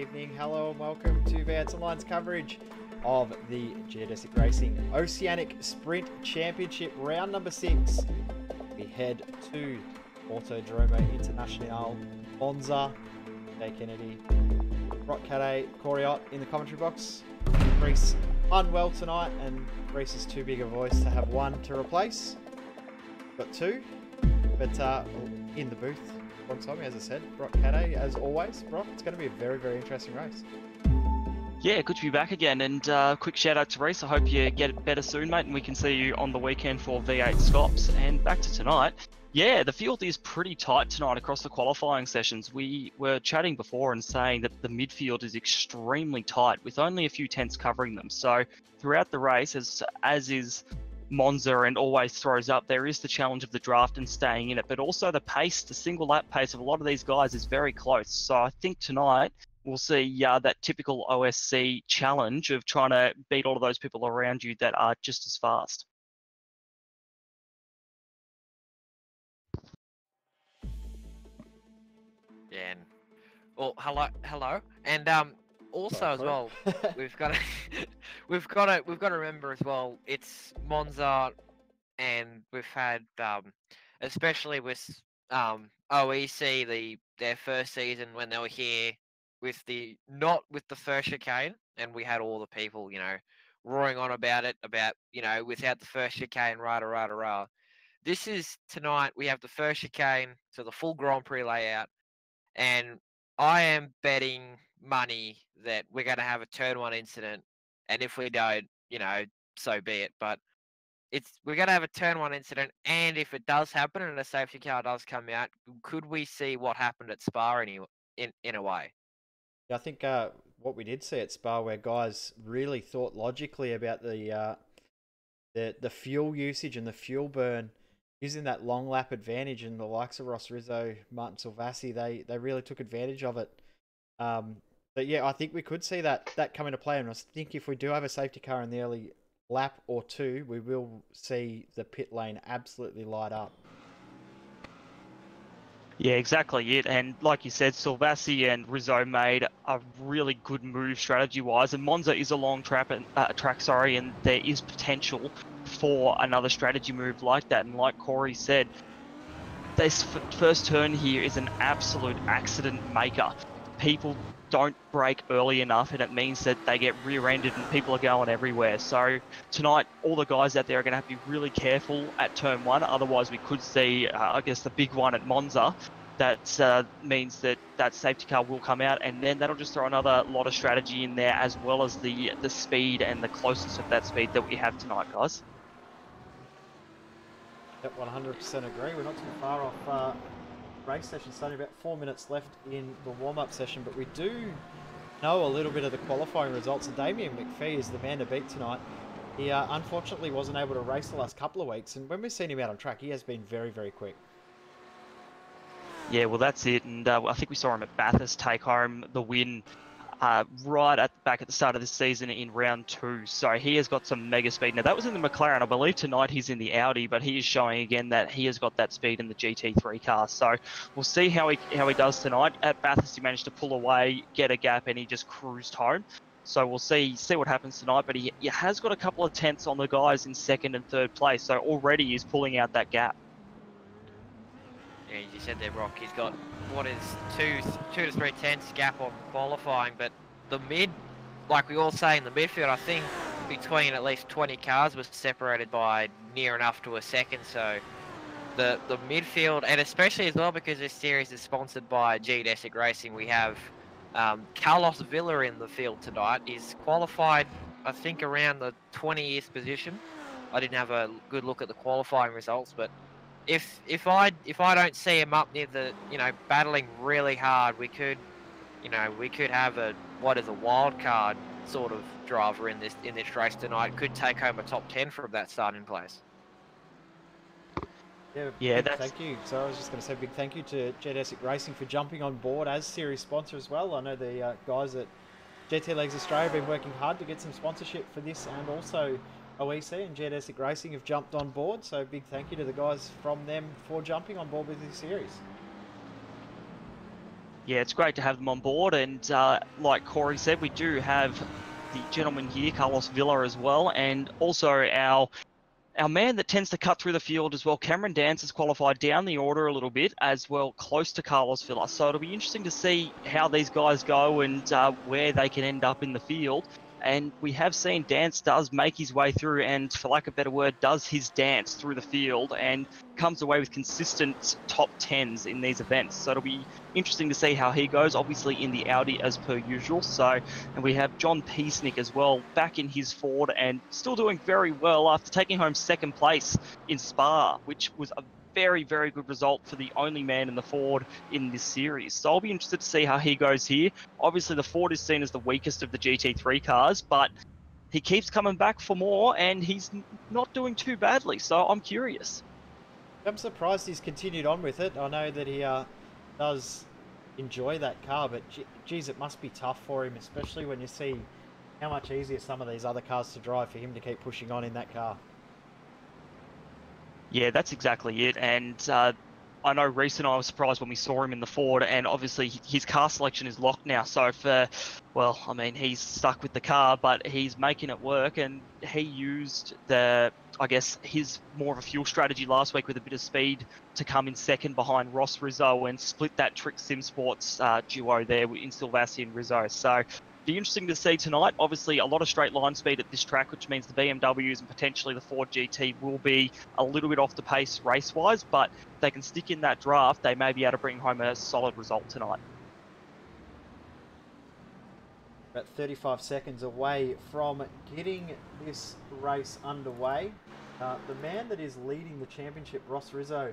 evening. Hello and welcome to V8 Online's coverage of the Geodesic Racing Oceanic Sprint Championship round number 6. We head to Autodromo International, Monza. Jay Kennedy, Brock Cadet, Coriot in the commentary box. Reese unwell tonight, and Reese is too big a voice to have one to replace. Got two, but in the booth alongside me, as I said, Brock Cadet, as always. Brock, it's going to be a very, very interesting race. Yeah, good to be back again, and quick shout out to Reese. I hope you get better soon, mate, and we can see you on the weekend for V8 Scops. And back to tonight. Yeah, the field is pretty tight tonight across the qualifying sessions. We were chatting before and saying that the midfield is extremely tight with only a few tenths covering them. So throughout the race, as is Monza and always throws up, there is the challenge of the draft and staying in it, but also the pace, the single lap pace of a lot of these guys is very close. So I think tonight we'll see that typical OSC challenge of trying to beat all of those people around you that are just as fast. Yeah. Well, hello, and also as well, we've got to remember as well. It's Monza, and we've had especially with OEC their first season when they were here with not with the first chicane, and we had all the people roaring on about it without the first chicane, rah. This is tonight. We have the first chicane, so the full Grand Prix layout. And I am betting money that we're going to have a turn one incident. And if we don't, so be it. But we're going to have a turn one incident. And if it does happen and a safety car does come out, could we see what happened at Spa in a way? Yeah, I think what we did see at Spa, where guys really thought logically about the fuel usage and the fuel burn, using that long lap advantage, and the likes of Ross Rizzo, Martin Silvassi, they really took advantage of it. But yeah, I think we could see that come into play, and I think if we do have a safety car in the early lap or two, we will see the pit lane absolutely light up. Yeah, exactly it. And like you said, Silvassi and Rizzo made a really good move strategy-wise. And Monza is a long track, and there is potential for another strategy move like that. And like Corey said, this first turn here is an absolute accident maker. People don't brake early enough, and it means that they get rear-ended and people are going everywhere. So tonight, all the guys out there are going to have to be really careful at turn one. Otherwise, we could see, I guess, the big one at Monza. That means that safety car will come out, and then that'll just throw another lot of strategy in there, as well as the speed and the closeness of that speed that we have tonight, guys. Yep, 100% agree. We're not too far off race session, starting about 4 minutes left in the warm-up session, but we do know a little bit of the qualifying results, and Damien McPhee is the man to beat tonight. He unfortunately wasn't able to race the last couple of weeks, and when we've seen him out on track, he has been very, very quick. Yeah, well, that's it, and I think we saw him at Bathurst take home the win right back at the start of the season in round 2. So he has got some mega speed. Now, that was in the McLaren. I believe tonight he's in the Audi, but he is showing again that he has got that speed in the GT3 car. So we'll see how he does tonight. At Bathurst, he managed to pull away, get a gap, and he just cruised home. So we'll see what happens tonight, but he has got a couple of tenths on the guys in second and third place. So already he's pulling out that gap. Yeah, you said there, Brock. He's got what is 2 to 3 tenths gap on qualifying, but the mid, like we all say in the midfield, I think between at least 20 cars was separated by near enough to a second. So the midfield, and especially as well because this series is sponsored by Geodesic Racing, we have Carlos Villa in the field tonight. He's qualified, I think, around the 20th position. I didn't have a good look at the qualifying results, but if I don't see him up near the battling really hard, we could have a wild card sort of driver in this race tonight. Could take home a top 10 from that starting place. Yeah, thank you. So I was just going to say big thank you to Geodesic Racing for jumping on board as series sponsor as well. I know the guys at GT Legs Australia have been working hard to get some sponsorship for this, and also OEC and Geodesic Racing have jumped on board, so big thank you to the guys from them for jumping on board with this series. Yeah, it's great to have them on board, and like Corey said, we do have the gentleman here, Carlos Villa, as well, and also our man that tends to cut through the field as well, Cameron Dance, has qualified down the order a little bit as well, close to Carlos Villa. So it'll be interesting to see how these guys go and where they can end up in the field. And we have seen Dance does make his way through and, for lack of a better word, does his dance through the field and comes away with consistent top 10s in these events. So it'll be interesting to see how he goes, obviously in the Audi as per usual. So, and we have John Peasnick as well, back in his Ford and still doing very well after taking home second place in Spa, which was a very, very good result for the only man in the Ford in this series. So I'll be interested to see how he goes here. Obviously, the Ford is seen as the weakest of the GT3 cars, but he keeps coming back for more and he's not doing too badly. So I'm curious. I'm surprised he's continued on with it. I know that he does enjoy that car, but geez, it must be tough for him, especially when you see how much easier some of these other cars to drive for him to keep pushing on in that car. Yeah, that's exactly it. And I know Reese and I were surprised when we saw him in the Ford, and obviously his car selection is locked now. So well, I mean, he's stuck with the car, but he's making it work. And he used I guess, his more of a fuel strategy last week with a bit of speed to come in second behind Ross Rizzo and split that Trick Sim Sports duo there in Silvassi and Rizzo. So be interesting to see tonight. Obviously, a lot of straight line speed at this track, which means the BMWs and potentially the Ford GT will be a little bit off the pace race-wise, but if they can stick in that draft, they may be able to bring home a solid result tonight. About 35 seconds away from getting this race underway. The man that is leading the championship, Ross Rizzo,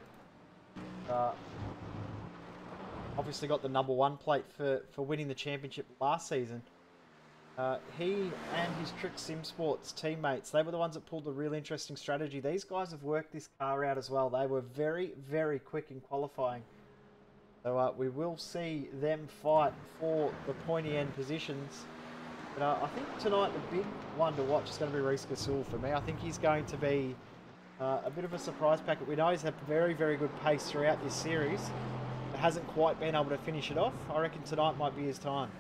obviously got the #1 plate for winning the championship last season. He and his Trick Sim Sports teammates, they were the ones that pulled the real interesting strategy. These guys have worked this car out as well. They were very, very quick in qualifying. So we will see them fight for the pointy end positions. But I think tonight the big one to watch is going to be Reese Gasoul for me. I think he's going to be a bit of a surprise packet. We know he's had very, very good pace throughout this series, but hasn't quite been able to finish it off. I reckon tonight might be his time.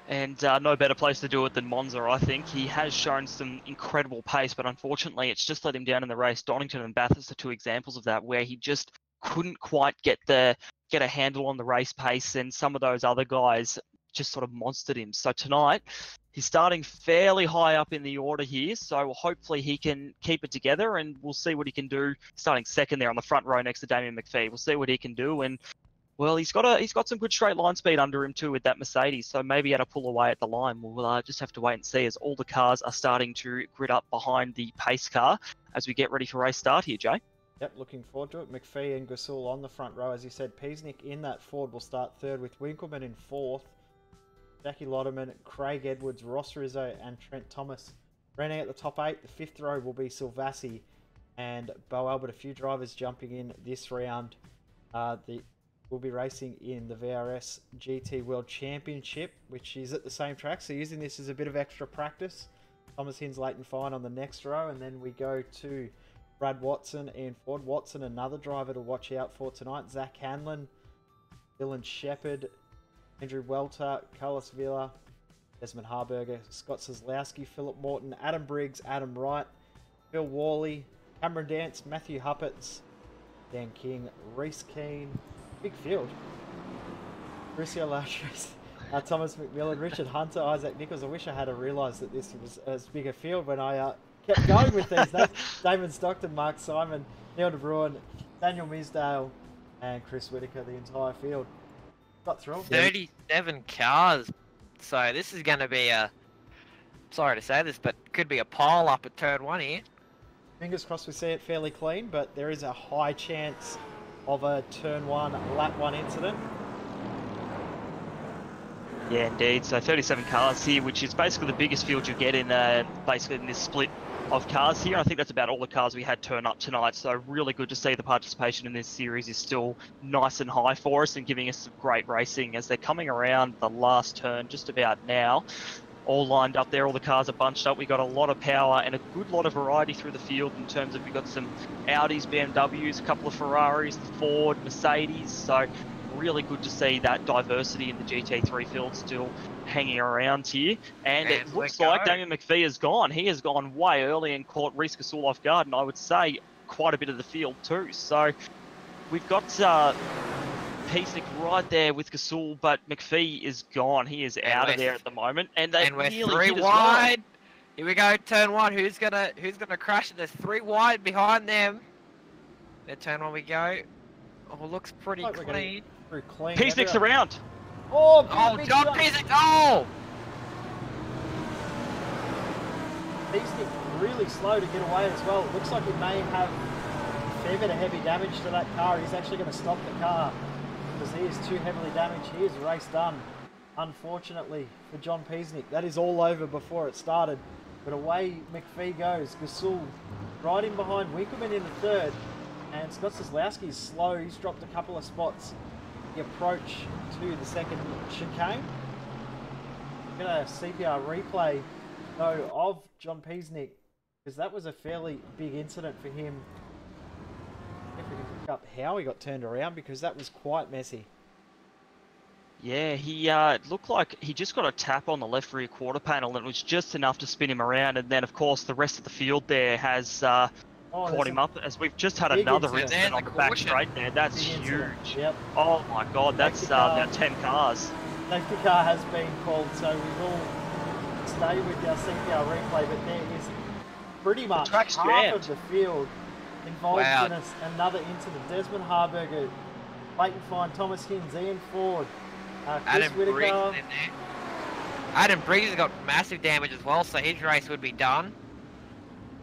And no better place to do it than Monza, I think. He has shown some incredible pace, but unfortunately it's just let him down in the race. Donington and Bathurst are two examples of that, where he just couldn't quite get a handle on the race pace, and some of those other guys just sort of monstered him. So tonight, he's starting fairly high up in the order here, so hopefully he can keep it together, and we'll see what he can do. Starting second there on the front row next to Damien McPhee. We'll see what he can do, and well, he's got some good straight line speed under him too with that Mercedes, so maybe able to pull away at the line. We'll just have to wait and see as all the cars are starting to grid up behind the pace car as we get ready for race start here, Jay. Yep, looking forward to it. McPhee and Gasoul on the front row. As you said, Peasnick in that Ford will start third with Winkleman in fourth. Jackie Lotterman, Craig Edwards, Ross Rizzo and Trent Thomas. Running at the top 8, the fifth row will be Silvassi and Bo Albert. A few drivers jumping in this round. We'll be racing in the VRS GT World Championship, which is at the same track, so using this as a bit of extra practice. Thomas Hinds, Leighton Fine on the next row, and then we go to Brad Watson and Ford Watson, another driver to watch out for tonight. Zach Hanlon, Dylan Shepherd, Andrew Welter, Carlos Villa, Desmond Harberger, Scott Kozlowski, Philip Morton, Adam Briggs, Adam Wright, Phil Worley, Cameron Dance, Matthew Huppets, Dan King, Reese Keane. Big field. Mauricio Latris, Thomas McMillan, Richard Hunter, Isaac Nichols. I wish I had realised that this was as big a field when I kept going with these names. Damon Stockton, Mark Simon, Neil De Bruin, Daniel Misdale, and Chris Whitaker, the entire field. Got through 37 cars. So this is going to be sorry to say this, but could be a pile up at turn 1 here. Fingers crossed we see it fairly clean, but there is a high chance of a turn 1, lap 1 incident. Yeah, indeed. So 37 cars here, which is basically the biggest field you get in basically in this split of cars here. I think that's about all the cars we had turn up tonight. So really good to see the participation in this series is still nice and high for us and giving us some great racing as they're coming around the last turn just about now. All lined up there, all the cars are bunched up. We got a lot of power and a good lot of variety through the field in terms of we've got some Audis, BMWs, a couple of Ferraris, the Ford, Mercedes. So a really good to see that diversity in the GT3 field still hanging around here. And it looks like Damien McPhee has gone. He has gone way early and caught Reece Gasol off guard, and I would say quite a bit of the field too. So we've got Peacenik right there with Gasol, but McPhee is gone. He is out of there at the moment, and we're nearly 3 wide. Here we go, turn 1. Who's gonna crash it? There's 3 wide behind them. There, turn 1 we go. Oh, looks pretty clean. Pretty clean. Peacenik's around. Oh, big John Peacenik! Oh! Peacenik really slow to get away as well. It looks like he may have a fair bit of heavy damage to that car. He's actually going to stop the car because he is too heavily damaged. He is race done, unfortunately, for John Peacenik. That is all over before it started. But away McPhee goes. Gasol right in behind Winkleman in the third. And Scott Kozlowski is slow. He's dropped a couple of spots. The approach to the second chicane. We're going to CPR replay, though, of John Peacenik, because that was a fairly big incident for him. If we can pick up how he got turned around, because that was quite messy. Yeah, he looked like he just got a tap on the left rear quarter panel, and it was just enough to spin him around. And then, of course, the rest of the field there has caught him up, as we've just had another incident on the back straight there. That's huge. Yep. Oh my God, that's about 10 cars. Safety car has been called, so we will stay with our CPR replay, but there is pretty much half of the field involved in another incident. Desmond Harburger, Clayton Fine, Thomas Hinds, Ian Ford, Chris Whittaker. Adam Briggs has got massive damage as well, so his race would be done.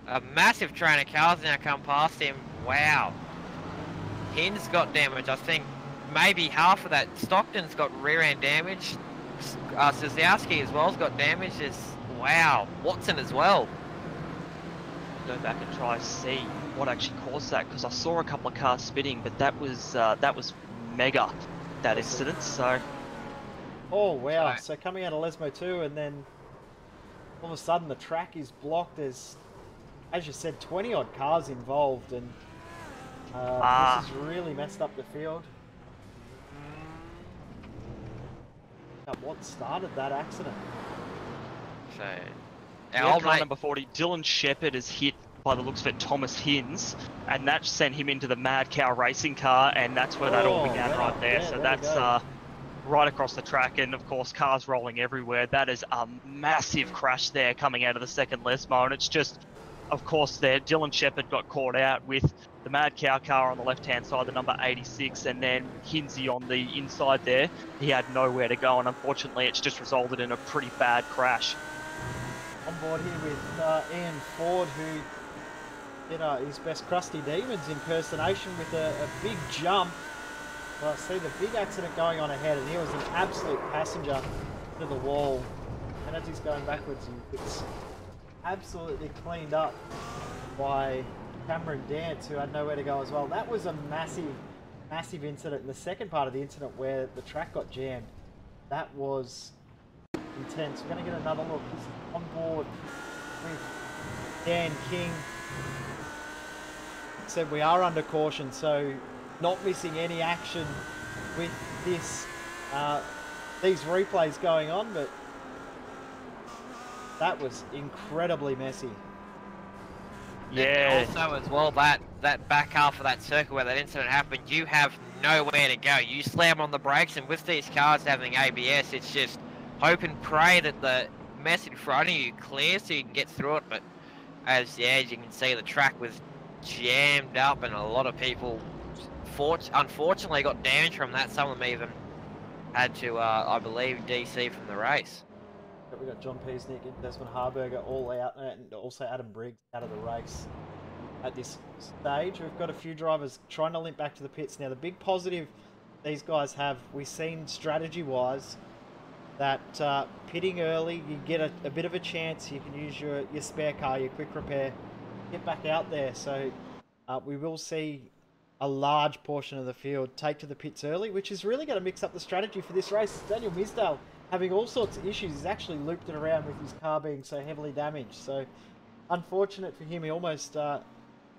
A massive train of cars now come past him. Wow. Hinds got damage. I think maybe half of that. Stockton's got rear end damage. Sazowski as well has got damage. Wow. Watson as well. Go back and try to see what actually caused that, because I saw a couple of cars spinning, but that was mega, that incident. So. Oh wow! So coming out of Lesmo 2, and then all of a sudden the track is blocked. There's, as you said, 20 odd cars involved, and this has really messed up the field. What started that accident? So, our car number 40, Dylan Shepherd, is hit by the looks of it, Thomas Hinds, and that sent him into the Mad Cow racing car, and that's where that all began right there. Yeah, so that's right across the track, and of course cars rolling everywhere. That is a massive crash there coming out of the second Lesmo, and it's just, of course, there Dylan Shepherd got caught out with the Mad Cow car on the left hand side, the number 86, and then Hinsey on the inside there. He had nowhere to go, and unfortunately it's just resulted in a pretty bad crash. On board here with Ian Ford, who did his best Krusty Demons impersonation with a big jump. Well, I see the big accident going on ahead, and he was an absolute passenger to the wall. And as he's going backwards, it's absolutely cleaned up by Cameron Dance, who had nowhere to go as well. That was a massive, massive incident. And the second part of the incident where the track got jammed, that was intense. We're going to get another look. He's on board with Dan King. Said we are under caution, so not missing any action with this these replays going on, but that was incredibly messy. Yeah. And also as well, that back half of that circle where that incident happened, you have nowhere to go. You slam on the brakes, and with these cars having ABS, it's just hope and pray that the mess in front of you clears so you can get through it. But as you can see, the track was jammed up, and a lot of people unfortunately got damage from that. Some of them even had to, I believe, DC from the race. We've got John Peacenik and Desmond Harburger all out, and also Adam Briggs out of the race at this stage. We've got a few drivers trying to limp back to the pits. Now, the big positive these guys have, we've seen strategy-wise, that pitting early, you get a bit of a chance. You can use your spare car, your quick repair, get back out there. So we will see a large portion of the field take to the pits early, which is really going to mix up the strategy for this race. Daniel Misdale, having all sorts of issues, he's actually looped it around with his car being so heavily damaged. So unfortunate for him, he almost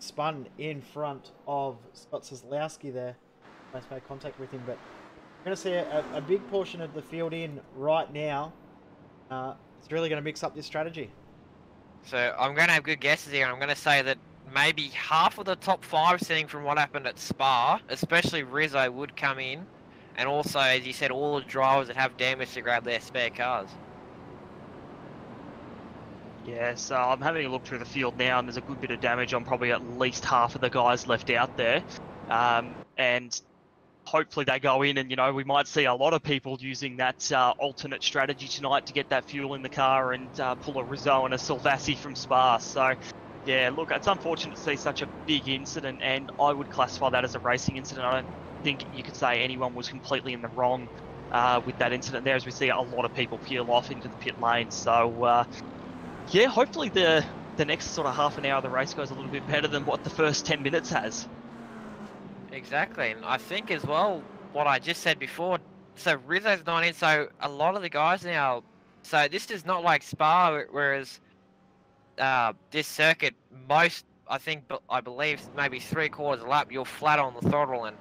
spun in front of Scott Kozlowski there. Almost made contact with him, but going to see a big portion of the field in right now. It's really going to mix up this strategy. So I'm going to have good guesses here, and I'm going to say that maybe half of the top 5, seeing from what happened at Spa, especially Rizzo, would come in. And also, as you said, all the drivers that have damage to grab their spare cars. Yeah, so I'm having a look through the field now, and there's a good bit of damage on probably at least half of the guys left out there. And hopefully they go in, and we might see a lot of people using that alternate strategy tonight to get that fuel in the car and pull a Rizzo and a Salvassi from Spa. So yeah, look, it's unfortunate to see such a big incident, and I would classify that as a racing incident. I don't think you could say anyone was completely in the wrong with that incident there, as we see a lot of people peel off into the pit lane. So yeah, hopefully the next sort of half an hour of the race goes a little bit better than what the first 10 minutes has. Exactly, and I think as well, what I just said before, so Rizzo's not in, so a lot of the guys now, so this is not like Spa, whereas this circuit, I believe maybe 3/4 of a lap, you're flat on the throttle, and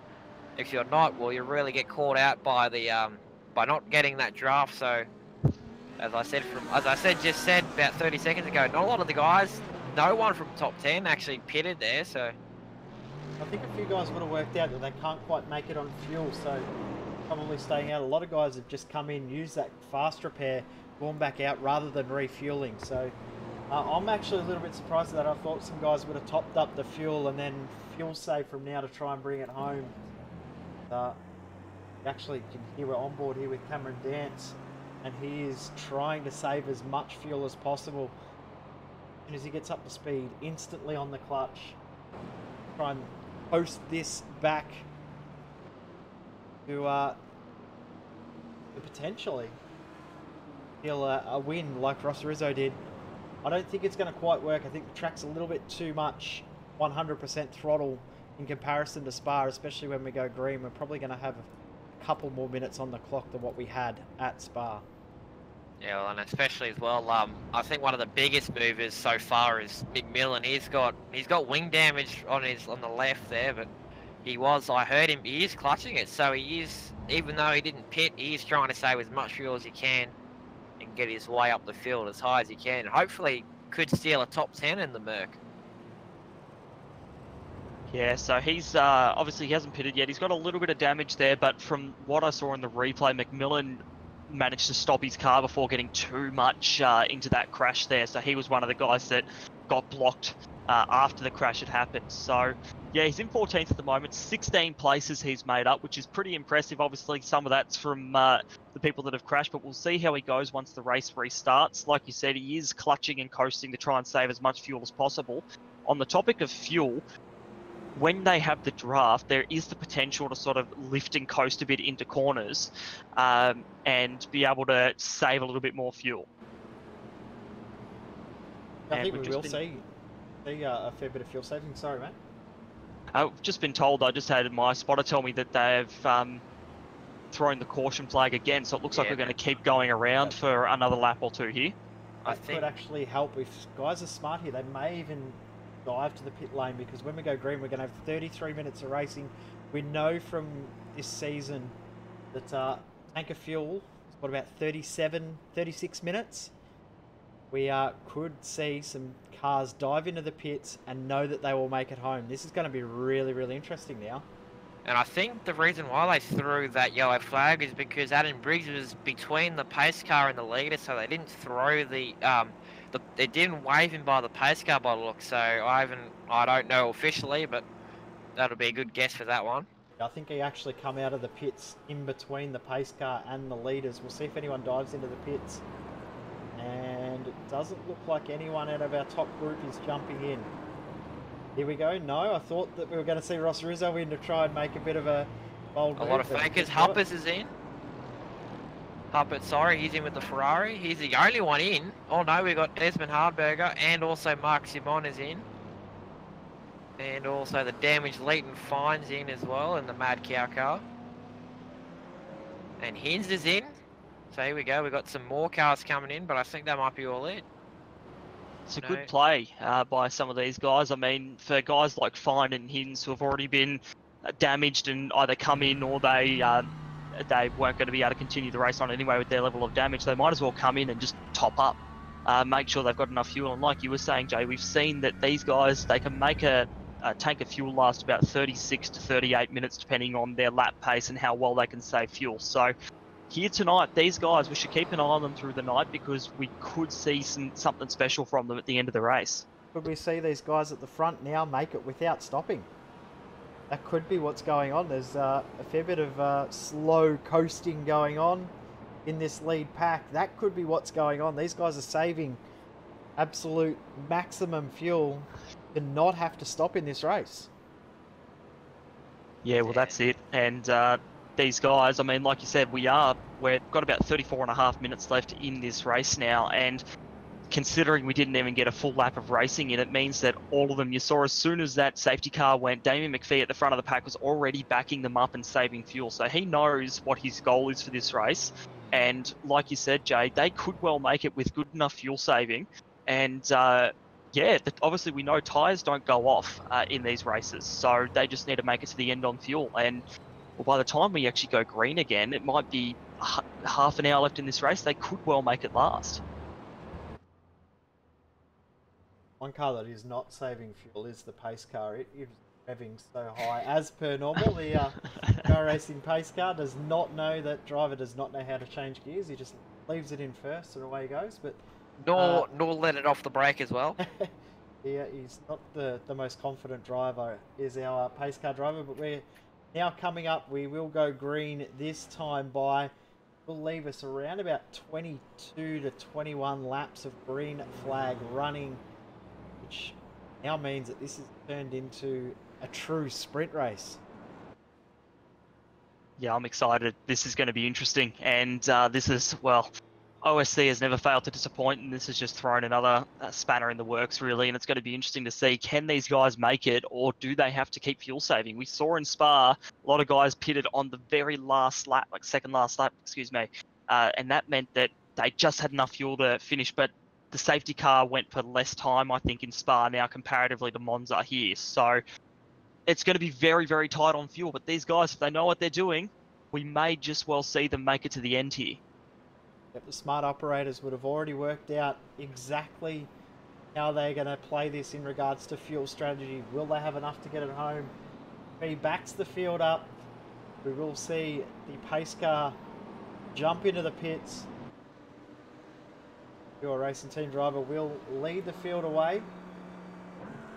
if you're not, well, you really get caught out by the by not getting that draft. So as I said about 30 seconds ago, not a lot of the guys, no one from top 10 actually pitted there. So I think a few guys would have worked out that they can't quite make it on fuel, so probably staying out. A lot of guys have just come in, used that fast repair, gone back out rather than refueling. So I'm actually a little bit surprised at that. I thought some guys would have topped up the fuel and then fuel save from now to try and bring it home. Actually, you can hear we're on board here with Cameron Dance, and he is trying to save as much fuel as possible. As soon as he gets up to speed, instantly on the clutch, try and post this back to potentially steal a win like Ross Rizzo did. I don't think it's going to quite work. I think the track's a little bit too much 100% throttle in comparison to Spa, especially when we go green. We're probably going to have a couple more minutes on the clock than what we had at Spa. yeah, well, and especially as well, I think one of the biggest movers so far is McMillan. He's got wing damage on the left there, but I heard him, he is clutching it. So he is, even though he didn't pit, he is trying to save as much fuel as he can and get his way up the field as high as he can. Hopefully could steal a top 10 in the Merc. Yeah, so he's obviously he hasn't pitted yet. He's got a little bit of damage there, but from what I saw in the replay, McMillan managed to stop his car before getting too much into that crash there. So he was one of the guys that got blocked after the crash had happened. So yeah, he's in 14th at the moment. 16 places he's made up, which is pretty impressive. Obviously, some of that's from the people that have crashed, but we'll see how he goes once the race restarts. Like you said, he is clutching and coasting to try and save as much fuel as possible. On the topic of fuel, when they have the draft, there is the potential to sort of lift and coast a bit into corners and be able to save a little bit more fuel. I think we will see a fair bit of fuel saving. Sorry, mate. I've just been told, I just had my spotter tell me that they've thrown the caution flag again, so it looks like we're going to keep going around for another lap or two here. I think could actually help if guys are smart here. They may even dive to the pit lane, because when we go green, we're going to have 33 minutes of racing. We know from this season that tank of fuel is what, about 36 minutes. We could see some cars dive into the pits and know that they will make it home. This is going to be really, really interesting now. And I think the reason why they threw that yellow flag is because Adam Briggs was between the pace car and the leader, so they didn't throw they didn't wave him by the pace car by the look. So I don't know officially, but that'll be a good guess for that one. I think he actually come out of the pits in between the pace car and the leaders. We'll see if anyone dives into the pits. And it doesn't look like anyone out of our top group is jumping in. Here we go. No, I thought that we were going to see Ross Rizzo in to try and make a bit of a bold move. A lot of fakers. Huppers is in. Huppert, sorry, he's in with the Ferrari. He's the only one in. Oh no, we've got Desmond Hardberger and also Mark Simon is in. And also the damaged Leighton Fines in as well in the Mad Cow car. And Hinz is in. So here we go, we've got some more cars coming in, but I think that might be all it. It's a good play by some of these guys. I mean, for guys like Fine and Hinz who have already been damaged and either come in or they they weren't going to be able to continue the race on anyway with their level of damage. They might as well come in and just top up, make sure they've got enough fuel. And like you were saying, Jay, we've seen that these guys, they can make a tank of fuel last about 36 to 38 minutes, depending on their lap pace and how well they can save fuel. So here tonight, these guys, we should keep an eye on them through the night because we could see something special from them at the end of the race. Could we see these guys at the front now make it without stopping? That could be what's going on. There's a fair bit of slow coasting going on in this lead pack. That could be what's going on. These guys are saving absolute maximum fuel to not have to stop in this race. Yeah, well, that's it. And these guys, I mean, like you said, we've got about 34.5 minutes left in this race now, and considering we didn't even get a full lap of racing in, it means that all of them, you saw as soon as that safety car went, Damien McPhee at the front of the pack was already backing them up and saving fuel. So he knows what his goal is for this race. And like you said, Jay, they could well make it with good enough fuel saving. And yeah, obviously we know tyres don't go off in these races. So they just need to make it to the end on fuel. And well, by the time we actually go green again, it might be half an hour left in this race. They could well make it last. One car that is not saving fuel is the pace car. It is revving so high. As per normal, the car racing pace car does not know, that driver does not know how to change gears. He just leaves it in first and away he goes. But nor let it off the brake as well. Yeah, he's not the most confident driver, is our pace car driver. But we're now coming up. We will go green this time by, will leave us around about 22 to 21 laps of green flag running, which now means that this is turned into a true sprint race. Yeah, I'm excited. This is going to be interesting. And this is, well, OSC has never failed to disappoint, and this has just thrown another spanner in the works, really. And it's going to be interesting to see, can these guys make it, or do they have to keep fuel saving? We saw in Spa, a lot of guys pitted on the very last lap, like second last lap, excuse me. And that meant that they just had enough fuel to finish, but the safety car went for less time, I think, in Spa now comparatively to Monza here. So it's going to be very, very tight on fuel. But these guys, if they know what they're doing, we may just well see them make it to the end here. Yep, the smart operators would have already worked out exactly how they're going to play this in regards to fuel strategy. Will they have enough to get it home? If he backs the field up, we will see the pace car jump into the pits. Your racing team driver will lead the field away.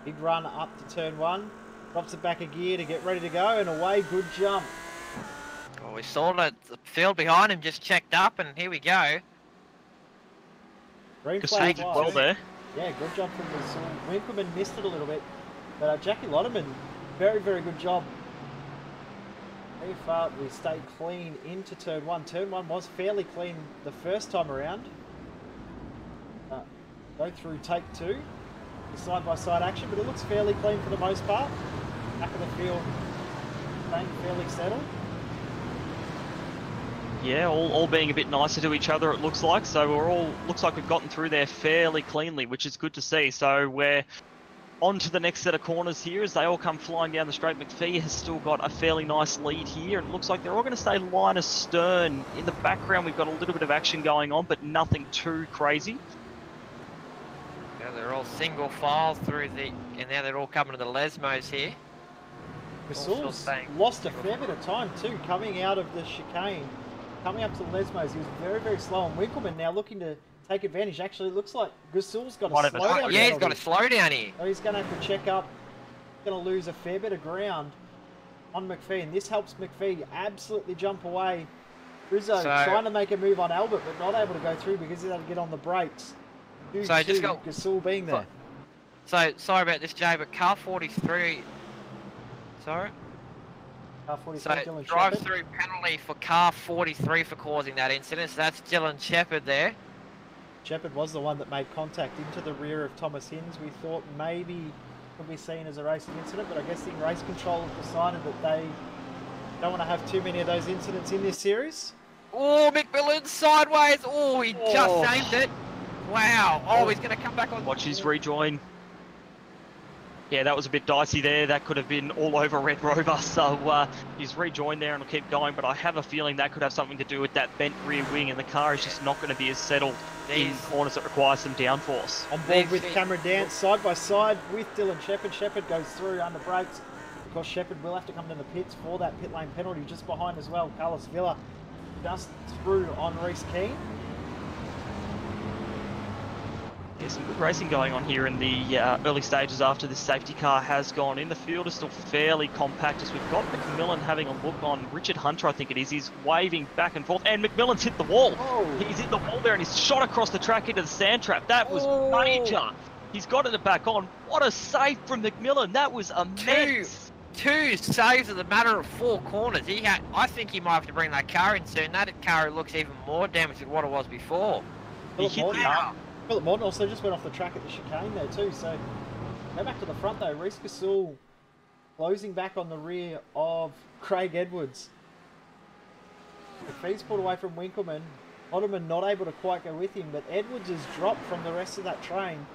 Big run up to turn one. Drops it back a gear to get ready to go, and away. Good jump. Oh, we saw that the field behind him just checked up, and here we go. Green Good flag did well there. Yeah, good job from the Winkleman missed it a little bit. But Jackie Lotterman, very, very good job. Very far, we stayed clean into turn one. Turn one was fairly clean the first time around. Go through take two, side-by-side action, but it looks fairly clean for the most part. Back of the field, staying fairly settled. Yeah, all being a bit nicer to each other, it looks like. So looks like we've gotten through there fairly cleanly, which is good to see. So we're on to the next set of corners here as they all come flying down the straight. McPhee has still got a fairly nice lead here, and it looks like they're all going to stay line astern. In the background, we've got a little bit of action going on, but nothing too crazy. Yeah, they're all single file through and now they're all coming to the Lesmos here. Gasoul's lost a fair bit of time too, coming out of the chicane. Coming up to the Lesmos, he was very, very slow. And Winkleman now looking to take advantage. Actually, it looks like Gasoul's got a slow down. Yeah, he's got a slow down here. So he's going to have to check up. He's going to lose a fair bit of ground on McPhee. And this helps McPhee absolutely jump away. Rizzo trying to make a move on Albert, but not able to go through because he's able to get on the brakes. So just got Gasoul being there. So sorry about this, Jay, but car 43. Sorry. Car 43. So Dylan drive-through penalty for car 43 for causing that incident. So that's Dylan Shepherd there. Shepherd was the one that made contact into the rear of Thomas Hinds. We thought maybe could be seen as a racing incident, but I guess the race control have decided that they don't want to have too many of those incidents in this series. Oh, McMillan sideways. Oh, he just aimed it. Wow. Oh, he's going to come back on. Watch his rejoin. Yeah, that was a bit dicey there. That could have been all over Red Rover. So he's rejoined there and will keep going. But I have a feeling that could have something to do with that bent rear wing, and the car is just not going to be as settled in corners that require some downforce. On board with Cameron Dance, side by side with Dylan Shepherd. Shepherd goes through under brakes. Of course, Shepherd will have to come to the pits for that pit lane penalty. Just behind as well, Carlos Villa just through on Reece Keane. Yeah, some good racing going on here in the early stages after this safety car has gone in. The field is still fairly compact as we've got McMillan having a look on Richard Hunter, I think it is. He's waving back and forth, and McMillan's hit the wall. Oh. He's hit the wall there and he's shot across the track into the sand trap. That was major. He's got it back on. What a save from McMillan. That was immense. Two saves in the matter of 4 corners. I think he might have to bring that car in soon. That car looks even more damaged than what it was before. He hit the arm. Philip Morton also just went off the track at the chicane there too, so go back to the front though. Reece Gasol closing back on the rear of Craig Edwards. McPhee's pulled away from Winkleman. Ottoman not able to quite go with him, but Edwards has dropped from the rest of that train.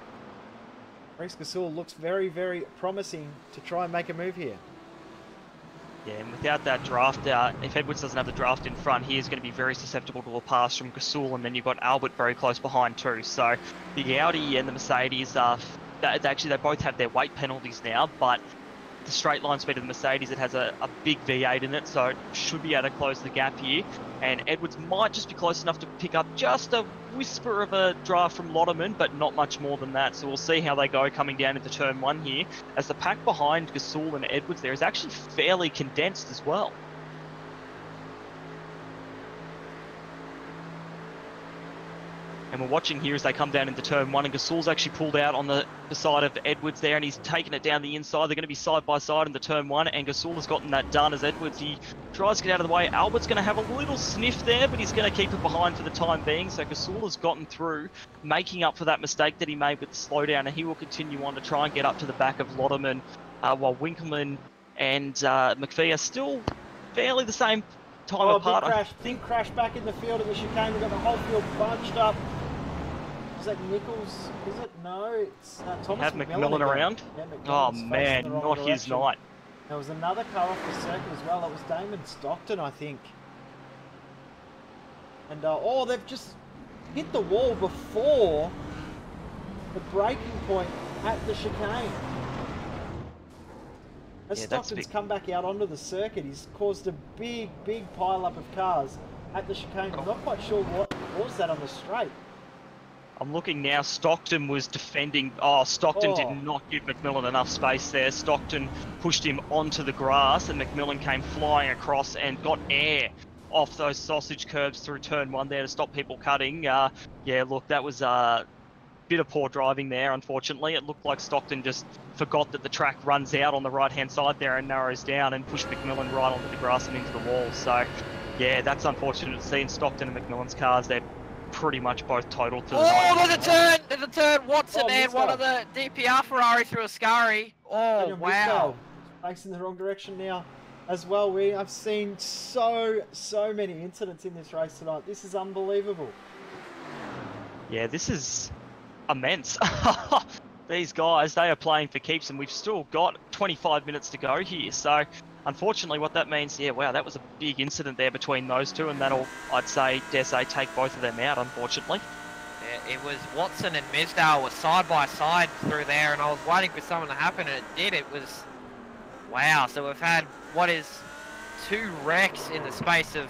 Reece Gasol looks very, very promising to try and make a move here. Yeah, and without that draft, if Edwards doesn't have the draft in front, he is going to be very susceptible to a pass from Gasol, and then you've got Albert very close behind too. So the Audi and the Mercedes, they both have their weight penalties now, but the straight line speed of the Mercedes, it has a big V8 in it, so it should be able to close the gap here. And Edwards might just be close enough to pick up just a whisper of a draft from Lotterman, but not much more than that. So we'll see how they go coming down into turn 1 here, as the pack behind Gasol and Edwards there is actually fairly condensed as well. And we're watching here as they come down into turn 1, and Gasol's actually pulled out on the side of Edwards there, and he's taken it down the inside. They're going to be side by side into turn 1, and Gasol has gotten that done as Edwards, he tries to get out of the way. Albert's going to have a little sniff there, but he's going to keep it behind for the time being. So Gasol has gotten through, making up for that mistake that he made with the slowdown, and he will continue on to try and get up to the back of Lotterman, while Winkleman and McPhee are still fairly the same time apart. Big crash back in the field of the chicane. We've got the whole field bunched up. Is that Nichols? Is it? No, it's Thomas Have McMillan around? Yeah, oh man, not direction. his night. There was another car off the circuit as well. That was Damon Stockton, I think. And they've just hit the wall before the braking point at the chicane. As Stockton's come back out onto the circuit, he's caused a big pile up of cars at the chicane. I'm not quite sure what was that on the straight. I'm looking now, Stockton was defending. Stockton did not give McMillan enough space there. Stockton pushed him onto the grass, and McMillan came flying across and got air off those sausage curbs through turn 1 there to stop people cutting. Yeah, look, that was a bit of poor driving there, unfortunately. It looked like Stockton just forgot that the track runs out on the right-hand side there and narrows down, and pushed McMillan right onto the grass and into the wall. So, yeah, that's unfortunate to see in Stockton and McMillan's cars. They're pretty much both total to the there's a turn, Watson and one of the DPR Ferrari through a scurry. Oh, wow. Facing the wrong direction now as well. We have seen so many incidents in this race tonight. This is unbelievable. Yeah, this is immense. These guys, they are playing for keeps, and we've still got 25 minutes to go here. So unfortunately, what that means, yeah, wow, that was a big incident there between those two, and that'll, dare say, take both of them out, unfortunately. Yeah, it was Watson and Mesdale were side by side through there, and I was waiting for something to happen, and it did. It was, wow. So we've had, what is 2 wrecks in the space of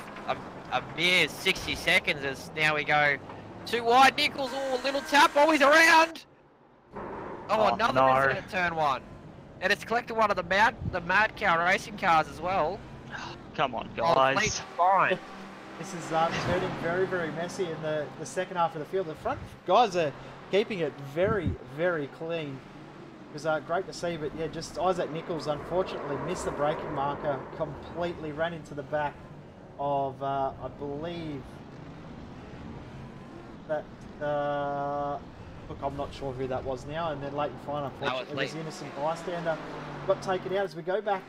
a mere 60 seconds, as now we go 2 wide. Nichols, a little tap, he's around. Another incident at turn 1. And it's collected one of the Mad Cow racing cars as well. Come on, guys. Fine. This is turning very messy in the second half of the field. The front guys are keeping it very clean. It was great to see, but yeah, just Isaac Nichols unfortunately missed the braking marker completely, ran into the back of, I believe, that, look, I'm not sure who that was now, and then Leighton Fine, unfortunately, was the innocent bystander, got taken out. As we go back,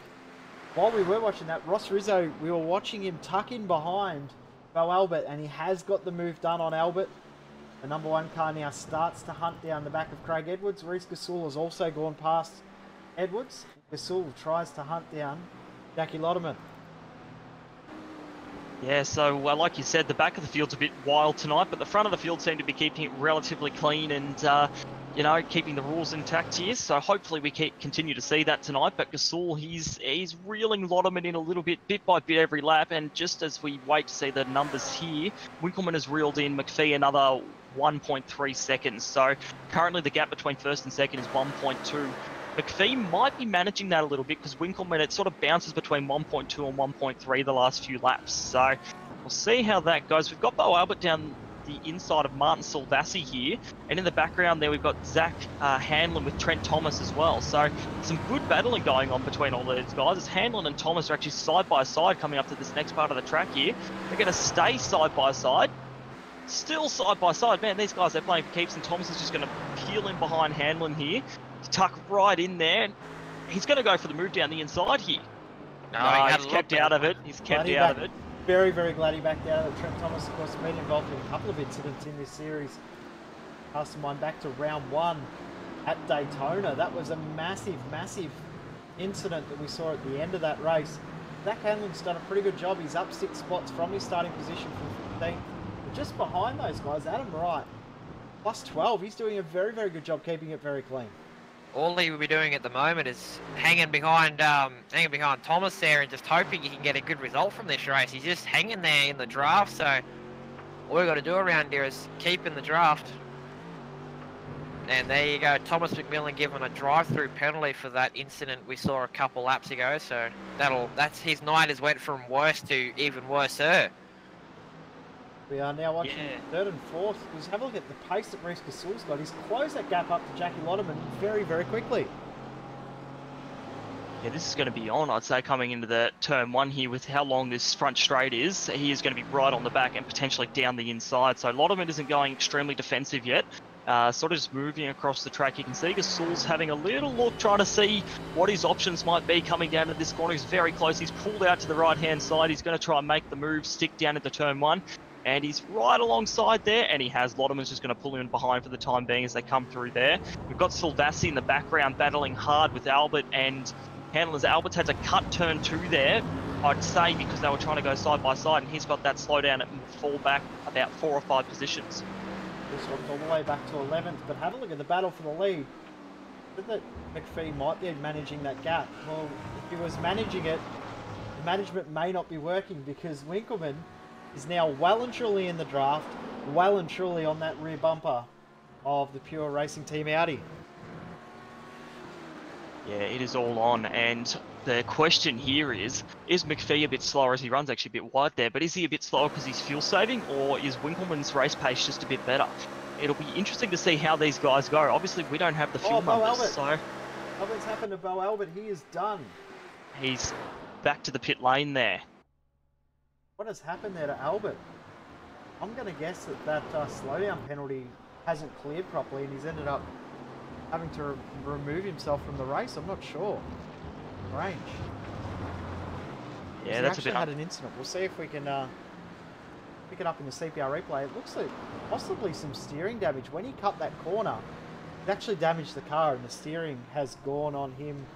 while we were watching that, Ross Rizzo, we were watching him tuck in behind Bo Albert, and he has got the move done on Albert. The number 1 car now starts to hunt down the back of Craig Edwards. Reece Gasol has also gone past Edwards. Gasol tries to hunt down Jackie Lotterman. Yeah, so like you said, the back of the field's a bit wild tonight, but the front of the field seemed to be keeping it relatively clean and, you know, keeping the rules intact here. So hopefully we continue to see that tonight. But Gasol, he's reeling Lotterman in a little bit by bit every lap. And just as we wait to see the numbers here, Winkleman has reeled in McPhee another 1.3 seconds. So currently the gap between first and second is 1.2. McPhee might be managing that a little bit because Winkleman, it sort of bounces between 1.2 and 1.3 the last few laps. So we'll see how that goes. We've got Bo Albert down the inside of Martin Silvassi here. And in the background there, we've got Zach Hanlon with Trent Thomas as well. So some good battling going on between all these guys. As Hanlon and Thomas are actually side by side coming up to this next part of the track here. They're going to stay side by side. Still side by side. Man, these guys, they're playing for keeps, and Thomas is just going to peel in behind Hanlon here. Tuck right in there. He's going to go for the move down the inside here. No, he's kept out of it. He's kept out of it. Very, very glad he backed out of it. Trent Thomas, of course, has been involved in a couple of incidents in this series. Passing one back to round 1 at Daytona. That was a massive, massive incident that we saw at the end of that race. Zach Hanlon's done a pretty good job. He's up 6 spots from his starting position from 15th. But just behind those guys, Adam Wright, plus 12. He's doing a very, very good job keeping it very clean. All he will be doing at the moment is hanging behind Thomas there and just hoping he can get a good result from this race. He's just hanging there in the draft, so all we've got to do around here is keep in the draft. And there you go, Thomas McMillan given a drive-through penalty for that incident we saw a couple laps ago. So that's his night has went from worse to even worser. We are now watching third and fourth. Just have a look at the pace that Reece Gasol's got. He's closed that gap up to Jackie Lotterman very, very quickly. Yeah, this is going to be on, I'd say, coming into the turn 1 here with how long this front straight is. He is going to be right on the back and potentially down the inside. So Lotterman isn't going extremely defensive yet. Sort of just moving across the track. You can see Gasol's having a little look, trying to see what his options might be coming down to this corner. He's very close. He's pulled out to the right-hand side. He's going to try and make the move, stick down into turn 1. And he's right alongside there, and he has. Lotterman's just going to pull him in behind for the time being as they come through there. We've got Silvassi in the background battling hard with Albert and Handlers. Albert's had to cut turn 2 there, I'd say, because they were trying to go side by side, and he's got that slow down and fall back about 4 or 5 positions. This one's all the way back to 11th, but have a look at the battle for the lead. Said that McPhee might be managing that gap. Well, if he was managing it, the management may not be working because Winkleman is now well and truly in the draft, well and truly on that rear bumper of the Pure Racing Team Audi. Yeah, it is all on, and the question here is McPhee a bit slower as he runs actually a bit wide there, but is he a bit slower because he's fuel saving, or is Winkleman's race pace just a bit better? It'll be interesting to see how these guys go. Obviously, we don't have the fuel numbers, so... Something's happened to Bo Albert. He is done. He's back to the pit lane there. What has happened there to Albert? I'm going to guess that slowdown penalty hasn't cleared properly and he's ended up having to remove himself from the race. I'm not sure. Strange. Yeah, that's a bit... had an incident. We'll see if we can pick it up in the CPR replay. It looks like possibly some steering damage. When he cut that corner, it actually damaged the car and the steering has gone on him.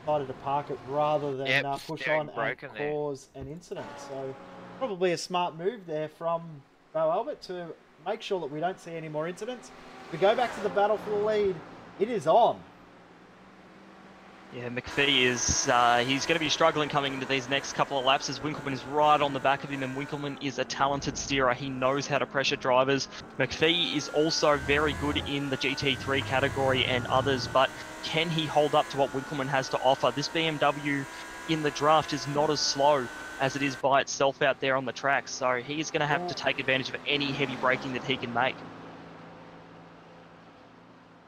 Decided to park it rather than push on and cause an incident. So probably a smart move there from Bo Albert to make sure that we don't see any more incidents. We go back to the battle for the lead. It is on. Yeah, McPhee is, he's going to be struggling coming into these next couple of laps as Winkleman is right on the back of him, and Winkleman is a talented steerer. He knows how to pressure drivers. McPhee is also very good in the GT3 category and others, but can he hold up to what Winkleman has to offer? This BMW in the draft is not as slow as it is by itself out there on the track, so he is going to have to take advantage of any heavy braking that he can make.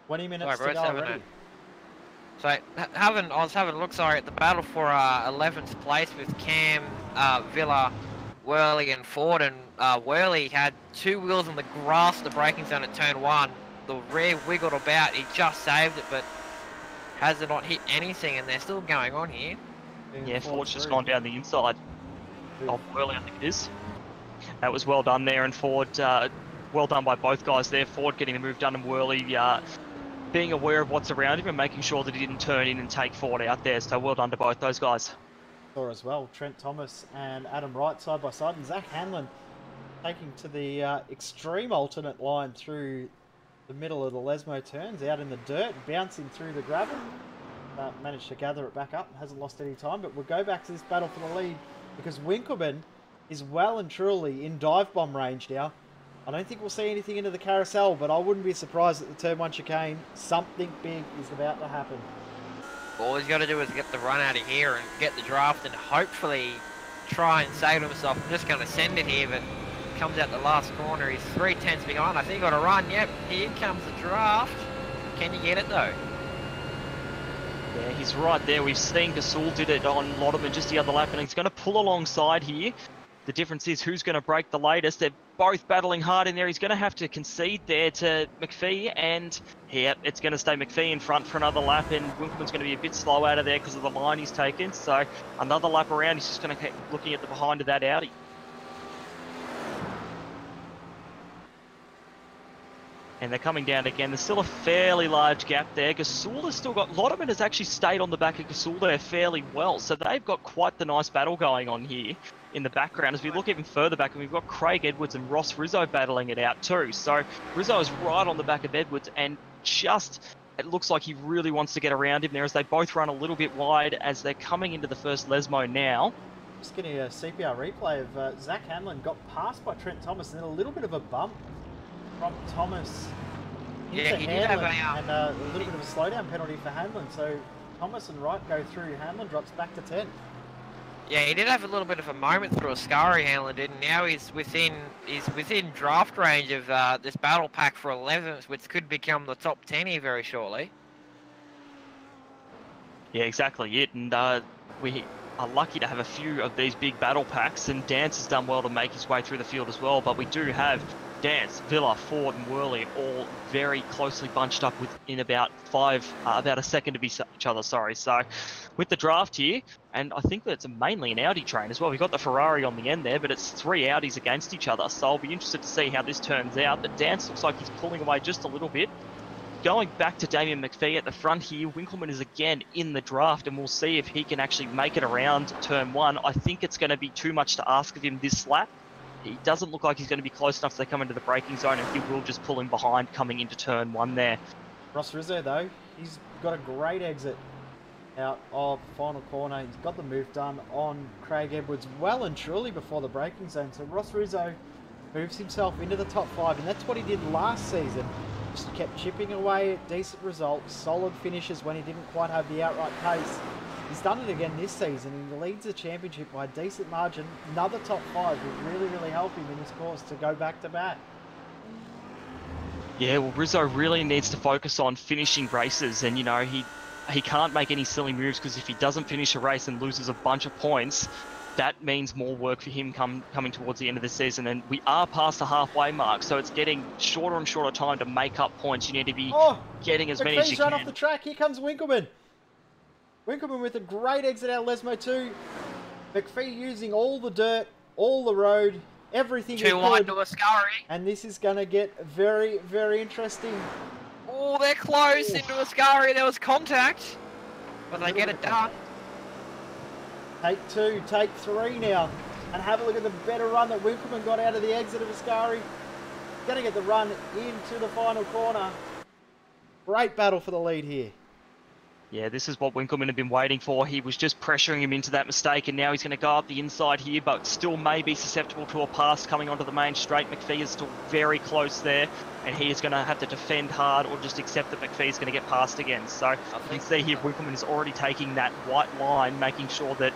20 minutes to go already. So, I was having a look, at the battle for 11th place with Cam, Villa, Worley and Ford, and Worley had 2 wheels on the grass of the braking zone at turn 1. The rear wiggled about, he just saved it, but has not hit anything, and they're still going on here. Yeah, Ford's just gone down the inside of Worley, I think it is. That was well done there, and Ford, well done by both guys there. Ford getting the move done, and Worley being aware of what's around him and making sure that he didn't turn in and take forward out there. So well done to both those guys. Saw as well, Trent Thomas and Adam Wright side by side, and Zach Hanlon taking to the extreme alternate line through the middle of the Lesmo turns, out in the dirt, bouncing through the gravel. Managed to gather it back up, hasn't lost any time, but we'll go back to this battle for the lead because Winkleman is well and truly in dive bomb range now. I don't think we'll see anything into the carousel, but I wouldn't be surprised at the turn 1 chicane. Something big is about to happen. All he's got to do is get the run out of here and get the draft and hopefully try and say to himself, I'm just going to send it here, but comes out the last corner. He's 3/10 behind. I think got a run. Yep, here comes the draft. Can you get it though? Yeah, he's right there. We've seen Gasol did it on Lotterman just the other lap, and he's going to pull alongside here. The difference is who's going to break the latest. They're both battling hard in there. He's going to have to concede there to McPhee, and yeah, it's going to stay McPhee in front for another lap, and Winkleman's going to be a bit slow out of there because of the line he's taken. So another lap around, he's just going to keep looking at the behind of that Audi. And they're coming down again. There's still a fairly large gap there. Gasol has still got... Lotterman has actually stayed on the back of Gasol there fairly well. So they've got quite the nice battle going on here in the background. As we look even further back, and we've got Craig Edwards and Ross Rizzo battling it out too. So Rizzo is right on the back of Edwards, and just... it looks like he really wants to get around him there as they both run a little bit wide as they're coming into the first Lesmo now. Just getting a CPR replay of Zach Hanlon got passed by Trent Thomas, and then a little bit of a bump from Thomas into Yeah, he did have Hanlon, and a little bit of a slowdown penalty for Hanlon. So Thomas and Wright go through. Hanlon drops back to 10. Yeah, he did have a little bit of a moment through Ascari, Hanlon did, and now he's within draft range of this battle pack for 11th, which could become the top 10 here very shortly. Yeah, exactly it. And we are lucky to have a few of these big battle packs, and Dance has done well to make his way through the field as well. But we do have Dance, Villa, Ford and Worley all very closely bunched up within about a second of each other, sorry. So with the draft here, and I think that it's mainly an Audi train as well. We've got the Ferrari on the end there, but it's 3 Audis against each other. So I'll be interested to see how this turns out. But Dance looks like he's pulling away just a little bit. Going back to Damien McPhee at the front here, Winkleman is again in the draft, and we'll see if he can actually make it around turn 1. I think it's going to be too much to ask of him this lap. He doesn't look like he's going to be close enough to come into the braking zone, and he will just pull him behind coming into turn 1 there. Ross Rizzo, though, he's got a great exit out of final corner. He's got the move done on Craig Edwards well and truly before the braking zone. So Ross Rizzo moves himself into the top 5, and that's what he did last season. Just kept chipping away at decent results, solid finishes when he didn't quite have the outright pace. He's done it again this season, and he leads the championship by a decent margin. Another top 5 would really, really help him in his course to go back to back. Yeah, well, Rizzo really needs to focus on finishing races, and you know, he can't make any silly moves, because if he doesn't finish a race and loses a bunch of points, that means more work for him coming towards the end of the season. And we are past the halfway mark, so it's getting shorter and shorter time to make up points. You need to be getting as many as you can. McPhee's run off the track. Here comes Winkleman. Winkleman with a great exit out of Lesmo 2. McPhee using all the dirt, all the road, everything he could. Too wide to Ascari. And this is going to get very, very interesting. Oh, they're close into Ascari. There was contact, but they get it done. Take 2, take 3 now. And have a look at the better run that Winkleman got out of the exit of Ascari. Going to get the run into the final corner. Great battle for the lead here. Yeah, this is what Winkleman had been waiting for. He was just pressuring him into that mistake, and now he's going to go up the inside here, but still may be susceptible to a pass coming onto the main straight. McPhee is still very close there, and he is going to have to defend hard or just accept that McPhee is going to get passed again. So you can see here Winkleman is already taking that white line, making sure that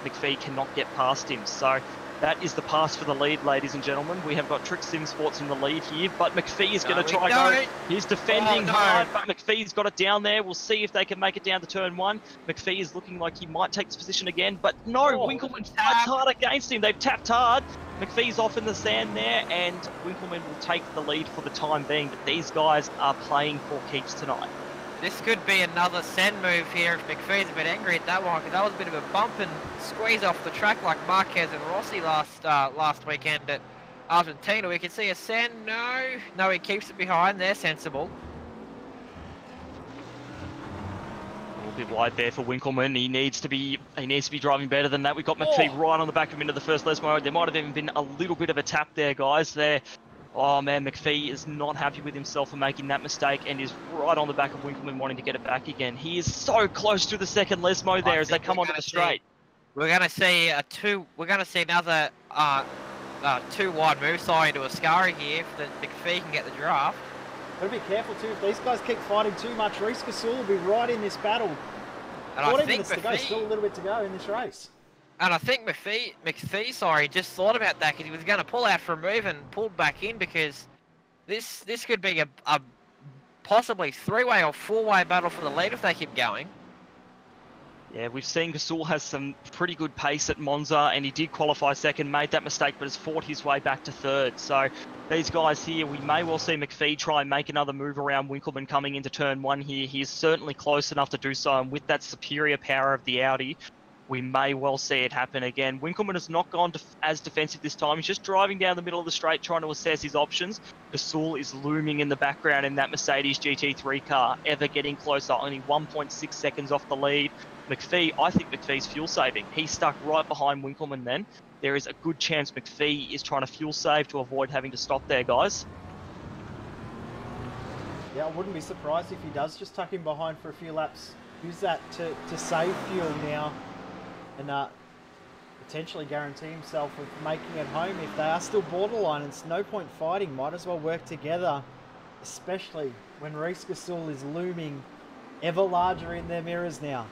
McPhee cannot get past him. So that is the pass for the lead, ladies and gentlemen. We have got Trick Sim Sports in the lead here, but McPhee is going to try go. He's defending hard, but McPhee's got it down there. We'll see if they can make it down to turn 1. McPhee is looking like he might take this position again, but no, Winkleman tapped hard against him. They've tapped hard. McPhee's off in the sand there, and Winkleman will take the lead for the time being, but these guys are playing for keeps tonight. This could be another send move here if McPhee's a bit angry at that one, because that was a bit of a bump and squeeze off the track like Marquez and Rossi last weekend at Argentina. We can see a send. No, he keeps it behind. They're sensible. bit wide there for Winkleman. He needs to be driving better than that. We got McPhee right on the back of him into the first Les mode. There might have even been a little bit of a tap there, guys. There. Oh man, McPhee is not happy with himself for making that mistake and is right on the back of Winkleman wanting to get it back again. He is so close to the second Les mode there as they come onto the straight. We're gonna see another two wide move side into Ascari here if the McPhee can get the draft. Gotta be careful too. If these guys keep fighting too much, Reese Gasul will be right in this battle. And 40 I think minutes to go, still a little bit to go in this race. And I think McPhee, just thought about that because he was going to pull out for a move and pulled back in because this could be a possibly three-way or four-way battle for the lead if they keep going. Yeah, we've seen Gasul has some pretty good pace at Monza, and he did qualify second, made that mistake, but has fought his way back to third. So these guys here, we may well see McPhee try and make another move around Winkleman coming into turn one here. He is certainly close enough to do so, and with that superior power of the Audi, we may well see it happen again. Winkleman has not gone as defensive this time. He's just driving down the middle of the straight, trying to assess his options. Gasul is looming in the background in that Mercedes GT3 car, ever getting closer, only 1.6 seconds off the lead. McPhee, I think McPhee's fuel saving. He's stuck right behind Winkleman then. There is a good chance McPhee is trying to fuel save to avoid having to stop there, guys. Yeah, I wouldn't be surprised if he does just tuck him behind for a few laps. Use that to save fuel now and potentially guarantee himself of making it home. If they are still borderline, it's no point fighting. Might as well work together, especially when Reese Gasul is looming ever larger in their mirrors now.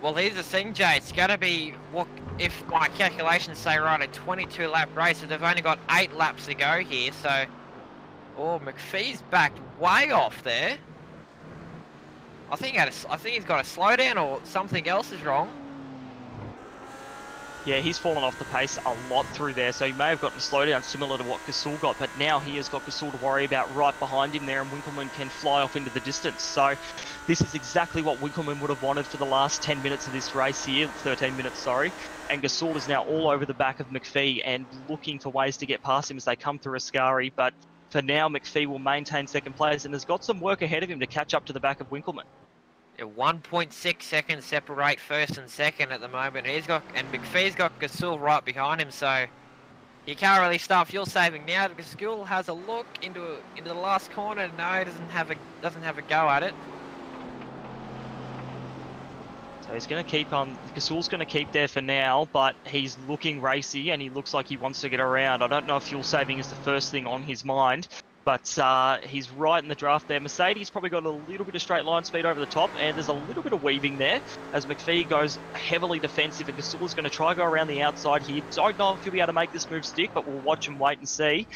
Well, here's the thing, Jay. It's going to be, what if my calculations say right, a 22-lap race, so they've only got 8 laps to go here, so... Oh, McPhee's backed way off there. I think he's got a slowdown or something else is wrong. Yeah, he's fallen off the pace a lot through there, so he may have gotten a slowdown similar to what Gasul got, but now he has got Gasul to worry about right behind him there, and Winkleman can fly off into the distance. So this is exactly what Winkleman would have wanted for the last 10 minutes of this race here, 13 minutes, sorry. And Gasul is now all over the back of McPhee and looking for ways to get past him as they come through Ascari, but for now, McPhee will maintain second place and has got some work ahead of him to catch up to the back of Winkleman. 1.6 seconds separate first and second at the moment. McPhee's got Gasul right behind him, so he can't really start fuel saving now. Gasul has a look into the last corner. No, he doesn't have a go at it. So he's going to keep on. Gasul's going to keep there for now, but he's looking racy and he looks like he wants to get around. I don't know if fuel saving is the first thing on his mind. But he's right in the draft there. Mercedes probably got a little bit of straight line speed over the top, and there's a little bit of weaving there as McPhee goes heavily defensive, and Gasul's going to try to go around the outside here. Don't know if he'll be able to make this move stick, but we'll watch and wait and see.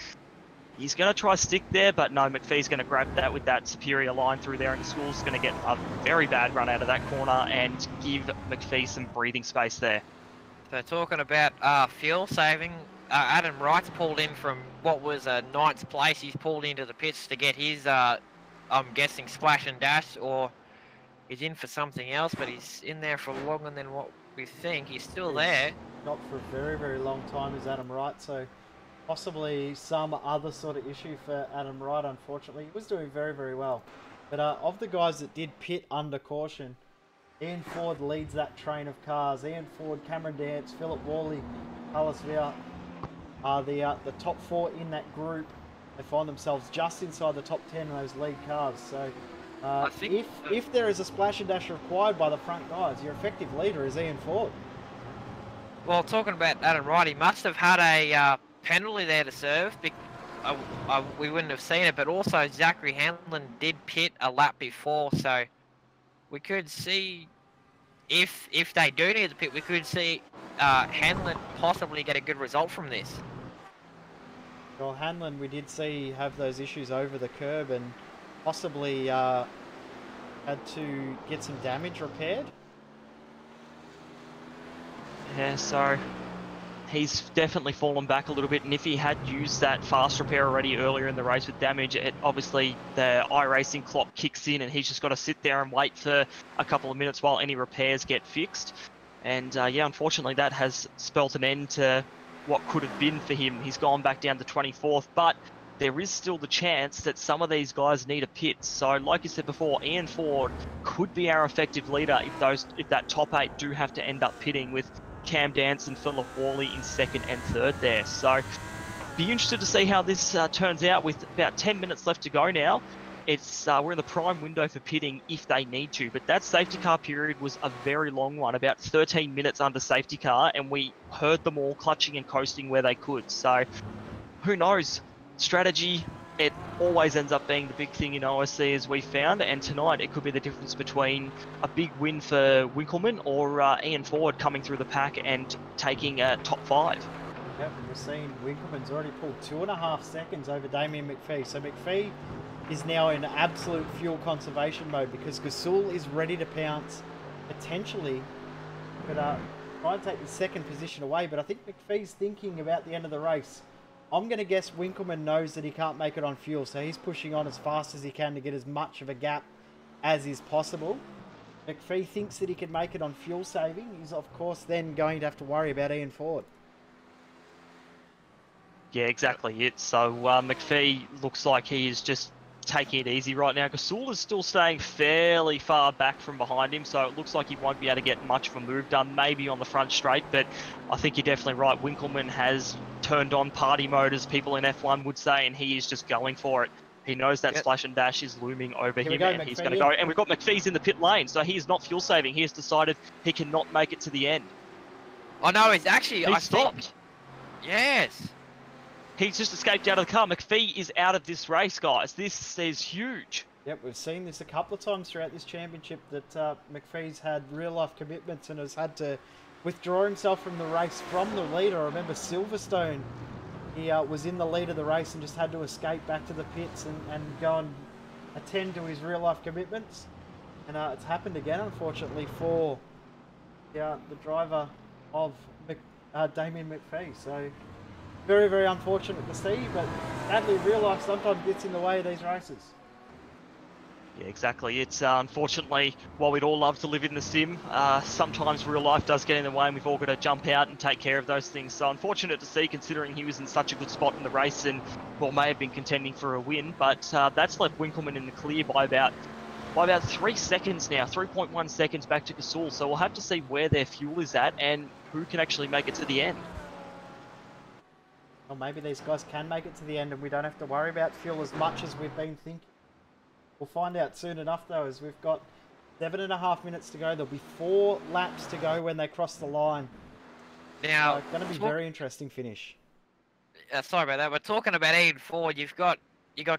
He's going to try stick there, but no, McPhee's going to grab that with that superior line through there, and Gasul's going to get a very bad run out of that corner and give McPhee some breathing space there. So talking about fuel saving, Adam Wright's pulled in from what was a 9th place. He's pulled into the pits to get his, I'm guessing, splash and dash, or he's in for something else, but he's in there for longer than what we think. He's still there. Not for a very, very long time is Adam Wright, so possibly some other sort of issue for Adam Wright, unfortunately. He was doing very, very well. But of the guys that did pit under caution, Ian Ford leads that train of cars. Ian Ford, Cameron Dance, Philip Worley, Carlos Villa are the top 4 in that group. They find themselves just inside the top 10 in those lead cars. So if there is a splash and dash required by the front guys, your effective leader is Ian Ford. Well, talking about Adam Wright, he must have had a penalty there to serve. We wouldn't have seen it, but also Zachary Hanlon did pit a lap before, so we could see, if they do need to pit, we could see Hanlon possibly get a good result from this. Well, Hanlon, we did see have those issues over the curb and possibly had to get some damage repaired. Yeah, so he's definitely fallen back a little bit, and if he had used that fast repair already earlier in the race with damage, obviously the iRacing clock kicks in and he's just got to sit there and wait for a couple of minutes while any repairs get fixed. And yeah, unfortunately that has spelt an end to what could have been for him. He's gone back down to 24th, but there is still the chance that some of these guys need a pit. So like you said before, Ian Ford could be our effective leader if that top 8 do have to end up pitting, with Cam Dance and Philip Worley in 2nd and 3rd there. So be interested to see how this turns out with about 10 minutes left to go now. It's we're in the prime window for pitting if they need to, but that safety car period was a very long one, about 13 minutes under safety car, and we heard them all clutching and coasting where they could. So who knows? Strategy, it always ends up being the big thing in OSC, as we found, and tonight it could be the difference between a big win for Winkelmann or Ian Ford coming through the pack and taking a top 5. Yep, and we're seeing Winkelmann's already pulled 2.5 seconds over Damien McPhee. So McPhee is now in absolute fuel conservation mode because Gasol is ready to pounce, potentially, but try and take the 2nd position away. But I think McPhee's thinking about the end of the race. I'm going to guess Winkelmann knows that he can't make it on fuel, so he's pushing on as fast as he can to get as much of a gap as is possible. McPhee thinks that he can make it on fuel saving. He's, of course, then going to have to worry about Ian Ford. Yeah, exactly it. So McPhee looks like he is just taking it easy right now. Gasol is still staying fairly far back from behind him, so it looks like he won't be able to get much of a move done, maybe on the front straight, but I think you're definitely right. Winkelmann has turned on party mode, as people in F1 would say, and he is just going for it. He knows that splash and dash is looming over him, and he's going to go. And we've got McPhee's in the pit lane, so he is not fuel saving. He has decided he cannot make it to the end. Oh no, it's actually... He stopped. Yes. He's just escaped out of the car. McPhee is out of this race, guys. This is huge. Yep, we've seen this a couple of times throughout this championship, that McPhee's had real-life commitments and has had to withdraw himself from the race from the leader. I remember Silverstone, he was in the lead of the race and just had to escape back to the pits and go and attend to his real-life commitments. And it's happened again, unfortunately, for the driver of Damien McPhee. So very, very unfortunate to see, but sadly real life sometimes gets in the way of these races. Yeah, exactly. It's unfortunately, while we'd all love to live in the sim, sometimes real life does get in the way, and we've all got to jump out and take care of those things. So unfortunate to see, considering he was in such a good spot in the race and, well, may have been contending for a win. But that's left Winkelmann in the clear by about 3 seconds now, 3.1 seconds back to Gasol. So we'll have to see where their fuel is at and who can actually make it to the end. Well, maybe these guys can make it to the end and we don't have to worry about fuel as much as we've been thinking. We'll find out soon enough, though, as we've got 7.5 minutes to go. There'll be 4 laps to go when they cross the line. Now, going to be very interesting finish. Sorry about that. We're talking about Ian Ford. You got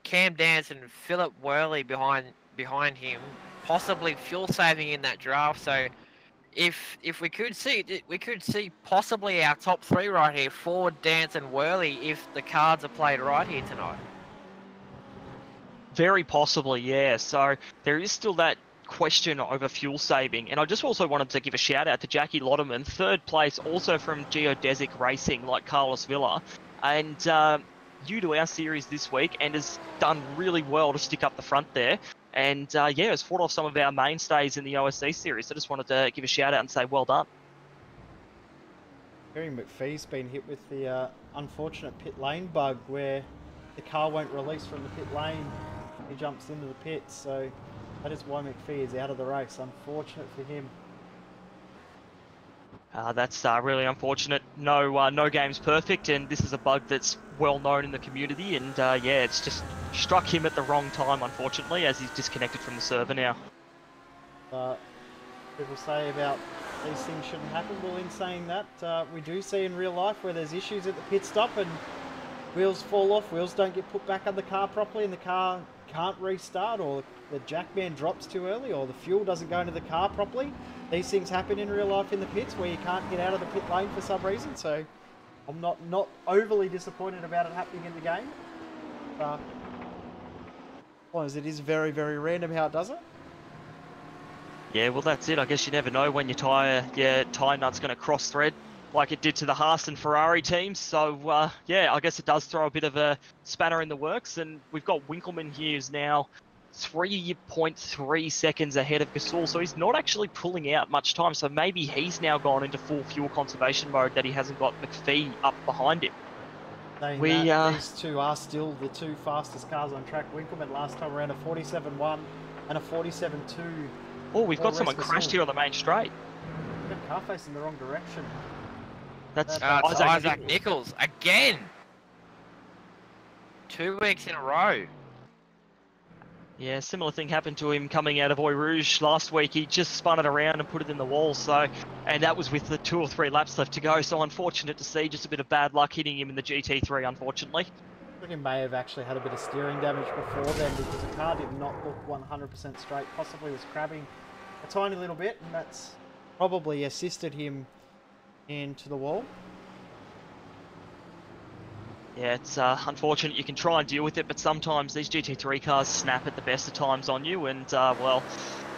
Cam Dance and Philip Worley behind him, possibly fuel saving in that draft. So if we could see possibly our top 3 right here, Ford, Dance, and Worley, if the cards are played right here tonight. Very possibly, yeah. So there is still that question over fuel saving, and I just also wanted to give a shout out to Jackie Lotterman, 3rd place, also from Geodesic Racing, like Carlos Villa, and new to our series this week, and has done really well to stick up the front there. And yeah, has fought off some of our mainstays in the OSC series. So I just wanted to give a shout out and say well done. Gary McPhee's been hit with the unfortunate pit lane bug where the car won't release from the pit lane. He jumps into the pits, so that is why McPhee is out of the race. Unfortunate for him. That's really unfortunate. No game's perfect, and this is a bug that's well known in the community. And yeah, it's just struck him at the wrong time, unfortunately, as he's disconnected from the server now. People say about these things shouldn't happen. Well, in saying that, we do see in real life where there's issues at the pit stop and wheels fall off, wheels don't get put back on the car properly, and the car can't restart, or the jackman drops too early, or the fuel doesn't go into the car properly. These things happen in real life in the pits where you can't get out of the pit lane for some reason, so I'm not overly disappointed about it happening in the game. As it is very, very random how it does it. Yeah, well that's it. I guess you never know when your tyre nut's going to cross thread like it did to the Haas and Ferrari teams. So yeah, I guess it does throw a bit of a spanner in the works, and we've got Winkelmann here who's now 3.3 seconds ahead of Gasol, so he's not actually pulling out much time. So maybe he's now gone into full fuel conservation mode, that he hasn't got McPhee up behind him. Saying these two are still the two fastest cars on track. Winkelmann last time around a 47.1 and a 47.2. Oh, we've got someone crashed here on the main straight. Car facing the wrong direction. That's Isaac Nichols again. 2 weeks in a row. Yeah, similar thing happened to him coming out of Oil Rouge last week. He just spun it around and put it in the wall. So, and that was with the 2 or 3 laps left to go. So unfortunate to see, just a bit of bad luck hitting him in the GT3, unfortunately. I think he may have actually had a bit of steering damage before then because the car did not look 100% straight. Possibly was crabbing a tiny little bit, and that's probably assisted him into the wall. Yeah, it's unfortunate. You can try and deal with it, but sometimes these GT3 cars snap at the best of times on you, and well,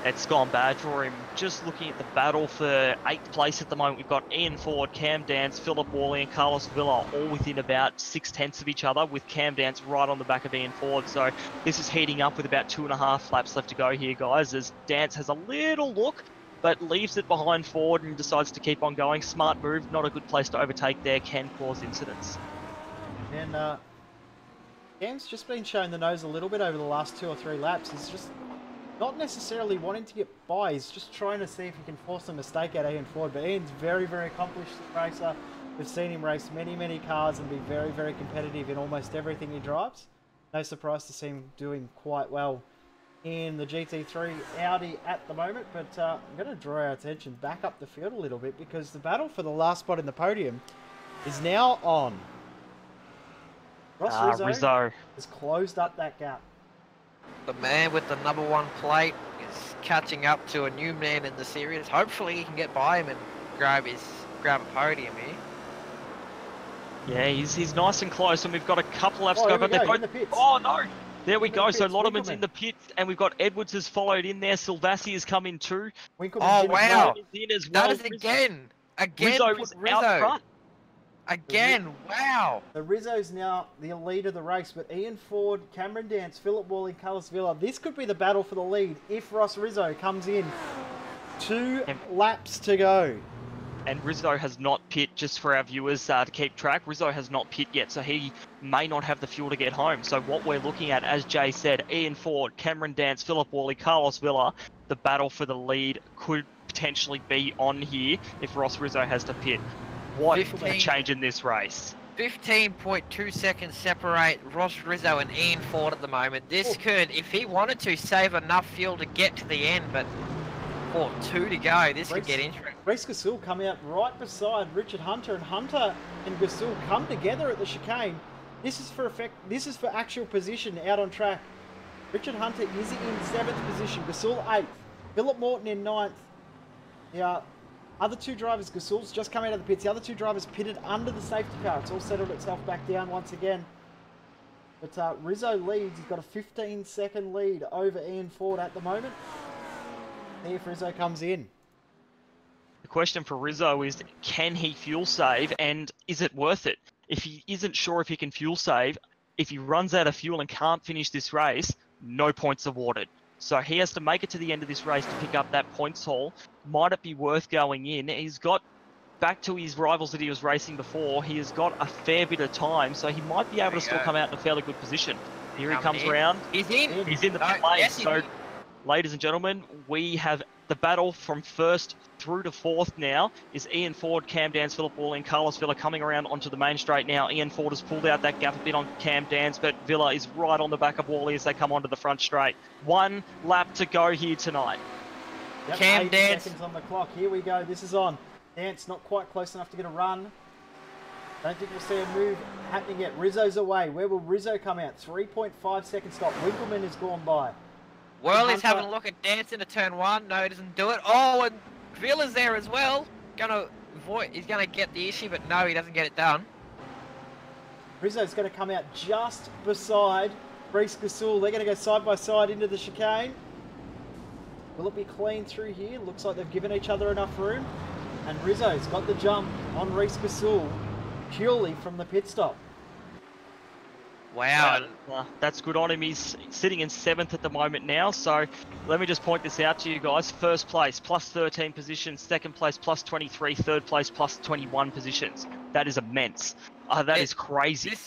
it's gone bad for him. Just looking at the battle for 8th place at the moment, we've got Ian Ford, Cam Dance, Philip Worley and Carlos Villa all within about 6/10 of each other, with Cam Dance right on the back of Ian Ford. So this is heating up with about 2.5 laps left to go here, guys, as Dance has a little look, but leaves it behind Ford and decides to keep on going. Smart move, not a good place to overtake there, can cause incidents. And Cam's just been showing the nose a little bit over the last 2 or 3 laps. He's just not necessarily wanting to get by. He's just trying to see if he can force a mistake out of Ian Ford. But Ian's very, very accomplished racer. We've seen him race many, many cars and be very, very competitive in almost everything he drives. No surprise to see him doing quite well in the GT3 Audi at the moment. But I'm going to draw our attention back up the field a little bit because the battle for the last spot in the podium is now on. Ross Rizzo has closed up that gap. The man with the #1 plate is catching up to a new man in the series. Hopefully he can get by him and grab a podium here. Yeah, he's nice and close, and we've got a couple laps to go, but they're both... Oh, no! There we go. So Lotterman's in the pits, and we've got Edwards has followed in there. Silvassi has come in too. Oh, wow! In as well. That is again Rizzo is out front. Again, wow! So Rizzo's now the lead of the race, but Ian Ford, Cameron Dance, Philip Worley, Carlos Villa. This could be the battle for the lead if Ross Rizzo comes in. 2 laps to go. And Rizzo has not pit, just for our viewers to keep track. Rizzo has not pit yet, so he may not have the fuel to get home. So what we're looking at, as Jay said, Ian Ford, Cameron Dance, Philip Worley, Carlos Villa, the battle for the lead could potentially be on here if Ross Rizzo has to pit. What a change in this race. 15.2 seconds separate Ross Rizzo and Ian Ford at the moment. This could, if he wanted to, save enough fuel to get to the end, but 2 to go. This could get interesting. Reece Gasol coming out right beside Richard Hunter, and Hunter and Gasol come together at the chicane. This is for effect. This is for actual position out on track. Richard Hunter is in 7th position. Gasol 8th. Philip Morton in 9th. Yeah. Other 2 drivers, Gasol's just come out of the pits. The other 2 drivers pitted under the safety car. It's all settled itself back down once again. But Rizzo leads. He's got a 15-second lead over Ian Ford at the moment. See if Rizzo comes in. The question for Rizzo is, can he fuel save, and is it worth it? If he isn't sure if he can fuel save, if he runs out of fuel and can't finish this race, no points awarded. So he has to make it to the end of this race to pick up that points haul. Might it be worth going in? He's got, back to his rivals that he was racing before, he has got a fair bit of time, so he might be able to still come out in a fairly good position. Here he comes around. He's in. He's in the pit lane. So, ladies and gentlemen, we have the battle from 1st through to 4th now is Ian Ford, Cam Dance, Philip Worley and Carlos Villa coming around onto the main straight now. Ian Ford has pulled out that gap a bit on Cam Dance, but Villa is right on the back of Worley as they come onto the front straight. 1 lap to go here tonight. Yep, Cam 8 Dance. seconds on the clock. Here we go. This is on. Dance not quite close enough to get a run. Don't think we'll see a move happening yet. Rizzo's away. Where will Rizzo come out? 3.5 second stop. Winkelmann has gone by. Worley's having a look at Dance into turn 1. No, he doesn't do it. Oh, and Villa's there as well. He's gonna get the issue, but no, he doesn't get it done. Rizzo's going to come out just beside Reece Gasol. They're going to go side by side into the chicane. Will it be clean through here? Looks like they've given each other enough room. And Rizzo's got the jump on Reece Gasol purely from the pit stop. Wow. That's good on him. He's sitting in 7th at the moment now. So let me just point this out to you guys. First place, plus 13 positions. Second place, plus 23. Third place, plus 21 positions. That is immense. That is crazy.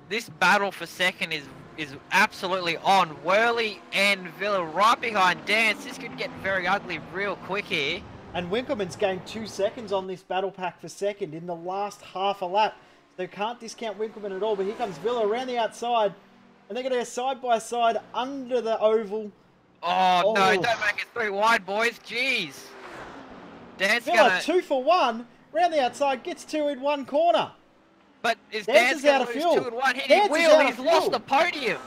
This battle for second is absolutely on. Worley and Villa right behind Dance. This could get very ugly real quick here. And Winkleman's gained 2 seconds on this battle pack for second in the last half a lap. So can't discount Winkleman at all. But here comes Villa around the outside. And they're going to go side by side under the oval. Oh, no, don't make it 3 wide, boys. Jeez. Dan's Villa 2 for 1. Round the outside, gets 2 in one corner. But is Dance Dance out going of to fuel. lose 2 in 1? Dance is out of He's lost fuel. the podium.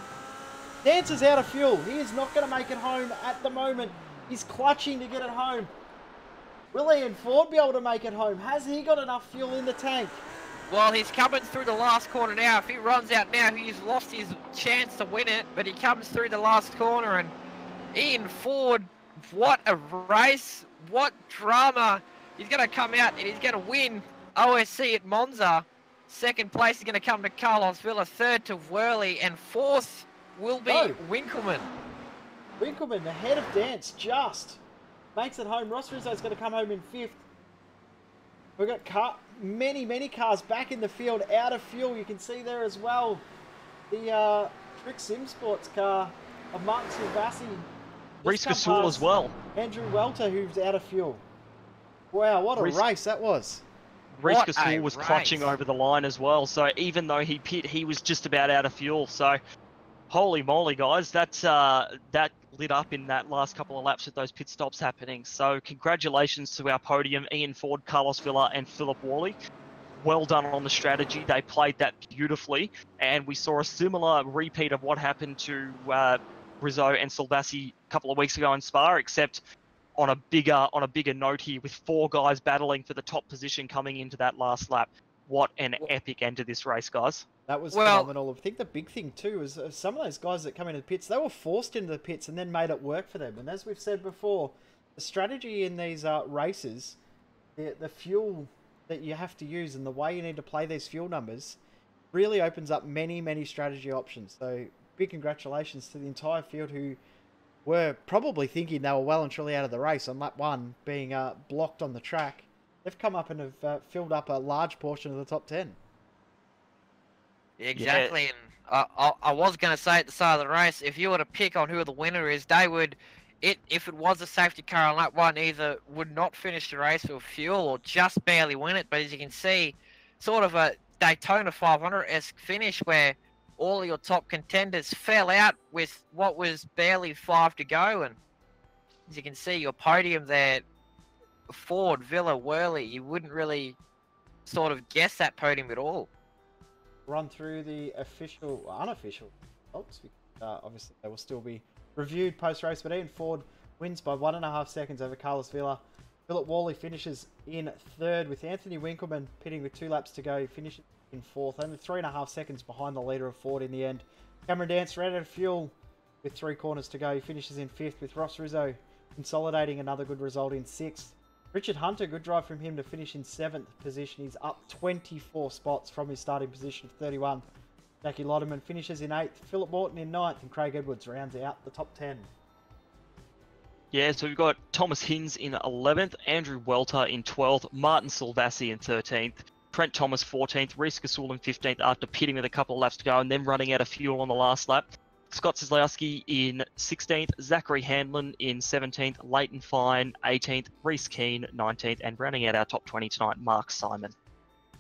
Dance is out of fuel. He is not going to make it home at the moment. He's clutching to get it home. Will Ian Ford be able to make it home? Has he got enough fuel in the tank? Well, he's coming through the last corner now. If he runs out now, he's lost his chance to win it. But he comes through the last corner, and Ian Ford, what a race, what drama. He's going to come out and he's going to win OSC at Monza. Second place is going to come to Carlos Villa. Third to Worley, and fourth will be Winkleman. Winkleman ahead of Dance, just makes it home. Ross Rizzo's going to come home in 5th. We've got many cars back in the field, out of fuel. You can see there as well the Trick Sim Sports car of Martin Silvassi. Reece Gasol as well. Andrew Welter, who's out of fuel. Wow, what a race that was. Reece Gasol was clutching over the line as well. So even though he pit, he was just about out of fuel. So holy moly, guys, that lit up in that last couple of laps with those pit stops happening. So congratulations to our podium, Ian Ford, Carlos Villa and Philip Worley. Well done on the strategy. They played that beautifully. And we saw a similar repeat of what happened to Rizzo and Silvassi a couple of weeks ago in Spa, except on a bigger note here with 4 guys battling for the top position coming into that last lap. What an epic end to this race, guys. That was phenomenal. I think the big thing too is some of those guys that come into the pits, they were forced into the pits and then made it work for them. And as we've said before, the strategy in these races, the fuel that you have to use and the way you need to play these fuel numbers really opens up many strategy options. So big congratulations to the entire field who were probably thinking they were well and truly out of the race on lap 1, being blocked on the track. They've come up and have filled up a large portion of the top 10. Exactly, and I was going to say at the start of the race, if you were to pick on who the winner is, they would, if it was a safety car on lap 1, either would not finish the race with fuel or just barely win it. But as you can see, sort of a Daytona 500-esque finish where all your top contenders fell out with what was barely 5 to go. And as you can see, your podium there, Ford, Villa, Worley, you wouldn't really sort of guess that podium at all. Run through the official, unofficial results. Obviously, they will still be reviewed post-race, but Ian Ford wins by 1.5 seconds over Carlos Villa. Philip Worley finishes in 3rd, with Anthony Winkleman pitting with 2 laps to go. He finishes in 4th, only 3.5 seconds behind the leader of Ford in the end. Cameron Dance ran out of fuel with 3 corners to go. He finishes in 5th, with Ross Rizzo consolidating another good result in 6th. Richard Hunter, good drive from him to finish in 7th position. He's up 24 spots from his starting position of 31. Jackie Lotterman finishes in 8th. Philip Morton in 9th. And Craig Edwards rounds out the top 10. Yeah, so we've got Thomas Hinz in 11th, Andrew Welter in 12th, Martin Silvassi in 13th, Trent Thomas 14th, Reece Gasol in 15th after pitting with a couple of laps to go and then running out of fuel on the last lap. Scott Kozlowski in 16th, Zachary Handlin in 17th, Leighton Fine 18th, Reece Keane 19th, and rounding out our top 20 tonight, Mark Simon.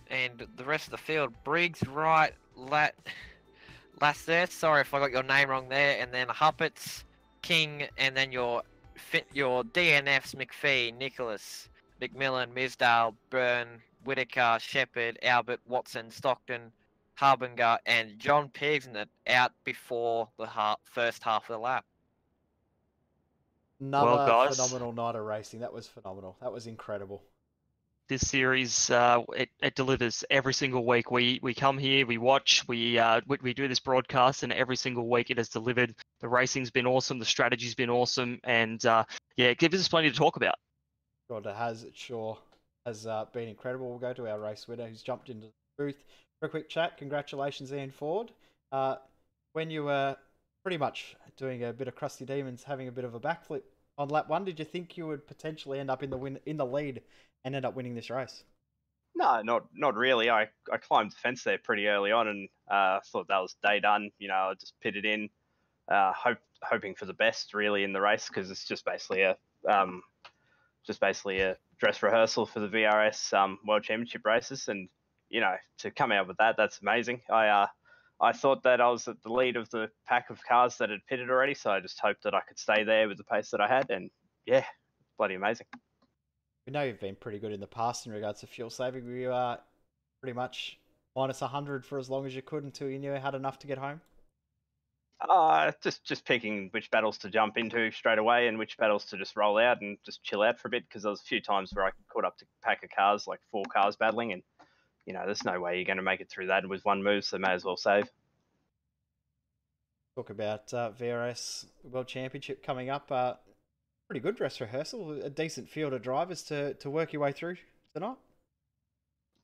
And the rest of the field, Briggs, Wright, Lasser, sorry if I got your name wrong there, and then Huppets, King, and then your DNFs, McPhee, Nicholas, McMillan, Misdale, Byrne, Whitaker, Shepherd, Albert, Watson, Stockton, Harbinger, and John Pigson out before the first half of the lap. Another phenomenal night of racing. That was phenomenal. That was incredible. This series, it delivers every single week. We come here, we watch, we do this broadcast, and every single week it has delivered. The racing's been awesome, the strategy's been awesome, and yeah, it gives us plenty to talk about. God, it has. It sure has been incredible. We'll go to our race winner who's jumped into the booth for a quick chat. Congratulations, Ian Ford. when you were pretty much doing a bit of Crusty Demons, having a bit of a backflip on lap one, did you think you would potentially end up in the lead and end up winning this race? No, not really. I climbed the fence there pretty early on, and thought that was day done. I just pitted in, hoping for the best really in the race, because it's just basically a dress rehearsal for the VRS World Championship races, and to come out with that's amazing. I thought that I was at the lead of the pack of cars that had pitted already, so I just hoped that I could stay there with the pace that I had, and yeah, bloody amazing. We know you've been pretty good in the past in regards to fuel saving. Were you pretty much minus 100 for as long as you could until you knew you had enough to get home? Just picking which battles to jump into straight away and which battles to just roll out and just chill out for a bit, because there was a few times where I caught up to a pack of cars, like 4 cars battling, and there's no way you're going to make it through that with one move, so may as well save. Talk about VRS World Championship coming up. Pretty good dress rehearsal, a decent field of drivers to work your way through tonight.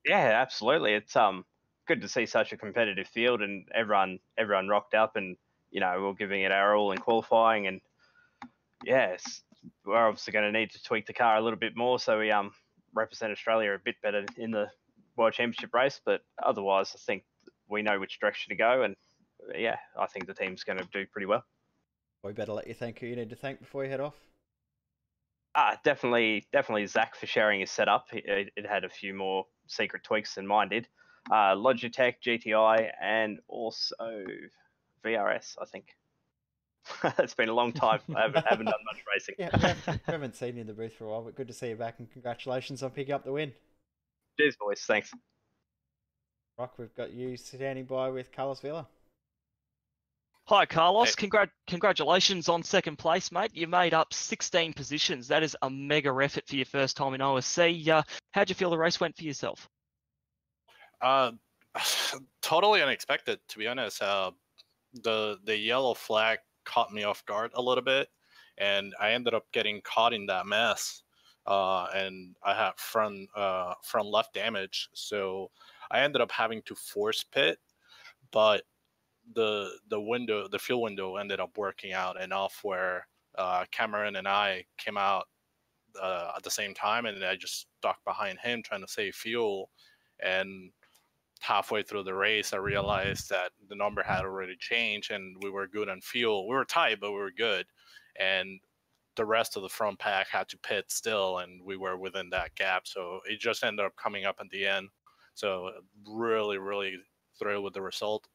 Yeah, absolutely. It's good to see such a competitive field, and everyone rocked up, and we're giving it our all in qualifying, and yes, we're obviously going to need to tweak the car a little bit more so we represent Australia a bit better in the World Championship race. But otherwise, I think we know which direction to go, and yeah, I think the team's going to do pretty well. We better let you thank who you need to thank before you head off. Definitely Zach for sharing his setup. It had a few more secret tweaks than mine did. Logitech, GTI, and also VRS, I think. It's been a long time. I haven't done much racing. Yeah, we haven't seen you in the booth for a while, but good to see you back, and congratulations on picking up the win. Cheers, boys. Thanks. Rock, we've got you standing by with Carlos Villa. Hi, Carlos. Hey. Congratulations on second place, mate. You made up 16 positions. That is a mega effort for your first time in OSC. How'd you feel the race went for yourself? Totally unexpected, to be honest. The yellow flag caught me off guard a little bit, and I ended up getting caught in that mess. And I had front left damage, so I ended up having to force pit, but the fuel window ended up working out enough where Cameron and I came out at the same time, and I just stuck behind him trying to save fuel. And halfway through the race, I realized that the number had already changed, and we were good on fuel. We were tight, but we were good. And the rest of the front pack had to pit still, and we were within that gap. So it just ended up coming up at the end. So really, really thrilled with the result.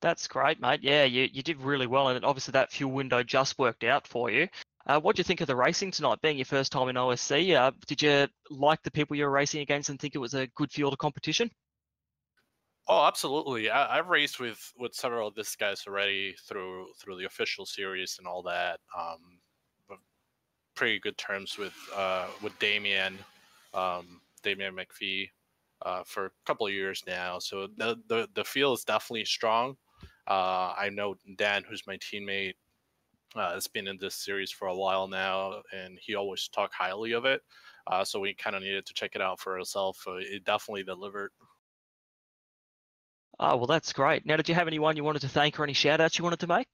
That's great, mate. Yeah, you did really well, and obviously that fuel window just worked out for you. What do you think of the racing tonight, being your first time in OSC? Did you like the people you were racing against and think it was a good field of competition? Oh, absolutely. I've raced with several of these guys already through the official series and all that. Pretty good terms with Damien McPhee for a couple of years now. So the field is definitely strong. I know Dan, who's my teammate, has been in this series for a while now, and he always talked highly of it. So we kind of needed to check it out for ourselves. It definitely delivered. Oh, well, that's great. Now, did you have anyone you wanted to thank or any shout-outs you wanted to make?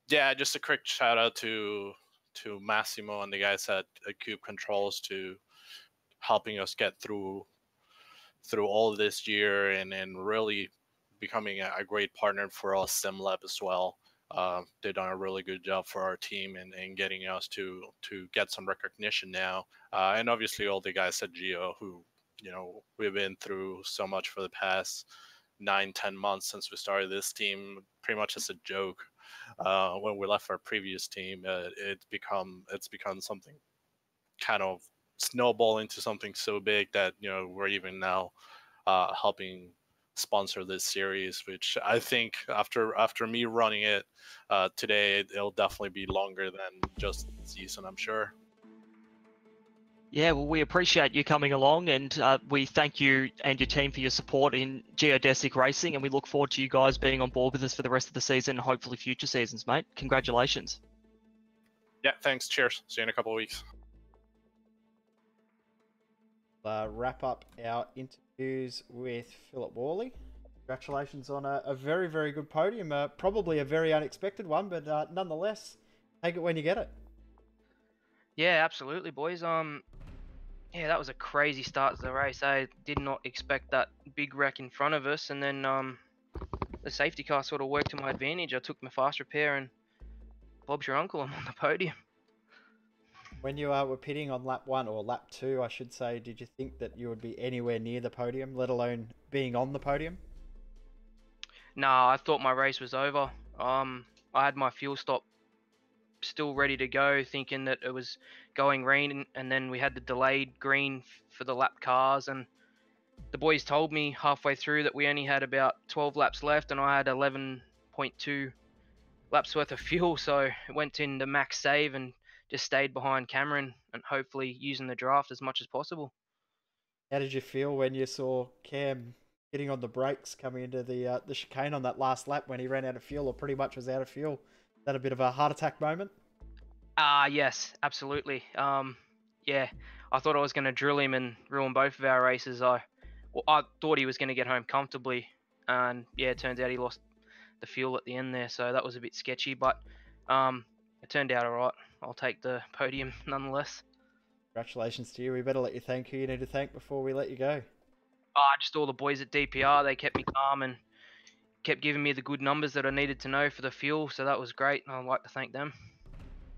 Yeah, just a quick shout-out to Massimo and the guys at Cube Controls to helping us get through all of this year and really becoming a great partner for us, SimLab as well. They've done a really good job for our team and getting us to get some recognition now. And obviously all the guys at Geo who, we've been through so much for the past 9-10 months since we started this team, pretty much as a joke. When we left our previous team, it's become something kind of snowball into something so big that we're even now helping sponsor this series, which I think after me running it today, it'll definitely be longer than just the season, I'm sure. Yeah, well, we appreciate you coming along, and we thank you and your team for your support in Geodesic Racing, and we look forward to you guys being on board with us for the rest of the season and hopefully future seasons, mate. Congratulations. Yeah, thanks. Cheers. See you in a couple of weeks. Wrap up our interviews with Philip Worley. Congratulations on a very, very good podium. Probably a very unexpected one, but nonetheless, take it when you get it. Yeah, absolutely, boys. Yeah, that was a crazy start to the race. I did not expect that big wreck in front of us, and then the safety car sort of worked to my advantage. I took my fast repair, and Bob's your uncle. I'm on the podium. When you were pitting on lap 1 or lap 2, I should say, did you think that you would be anywhere near the podium, let alone being on the podium? Nah, I thought my race was over. I had my fuel stop still ready to go, thinking that it was going green, and then we had the delayed green for the lap cars, and the boys told me halfway through that we only had about 12 laps left, and I had 11.2 laps worth of fuel, so it went in the max save and just stayed behind Cameron and hopefully using the draft as much as possible. How did you feel when you saw Cam getting on the brakes coming into the chicane on that last lap when he ran out of fuel, or pretty much was out of fuel? Is that a bit of a heart attack moment? Yes, absolutely. Yeah, I thought I was going to drill him and ruin both of our races. I thought he was going to get home comfortably, and yeah, it turns out he lost the fuel at the end there, so that was a bit sketchy, but it turned out alright. I'll take the podium nonetheless. Congratulations to you. We better let you thank who you need to thank before we let you go. Just all the boys at DPR, they kept me calm and kept giving me the good numbers that I needed to know for the fuel, so that was great. I'd like to thank them.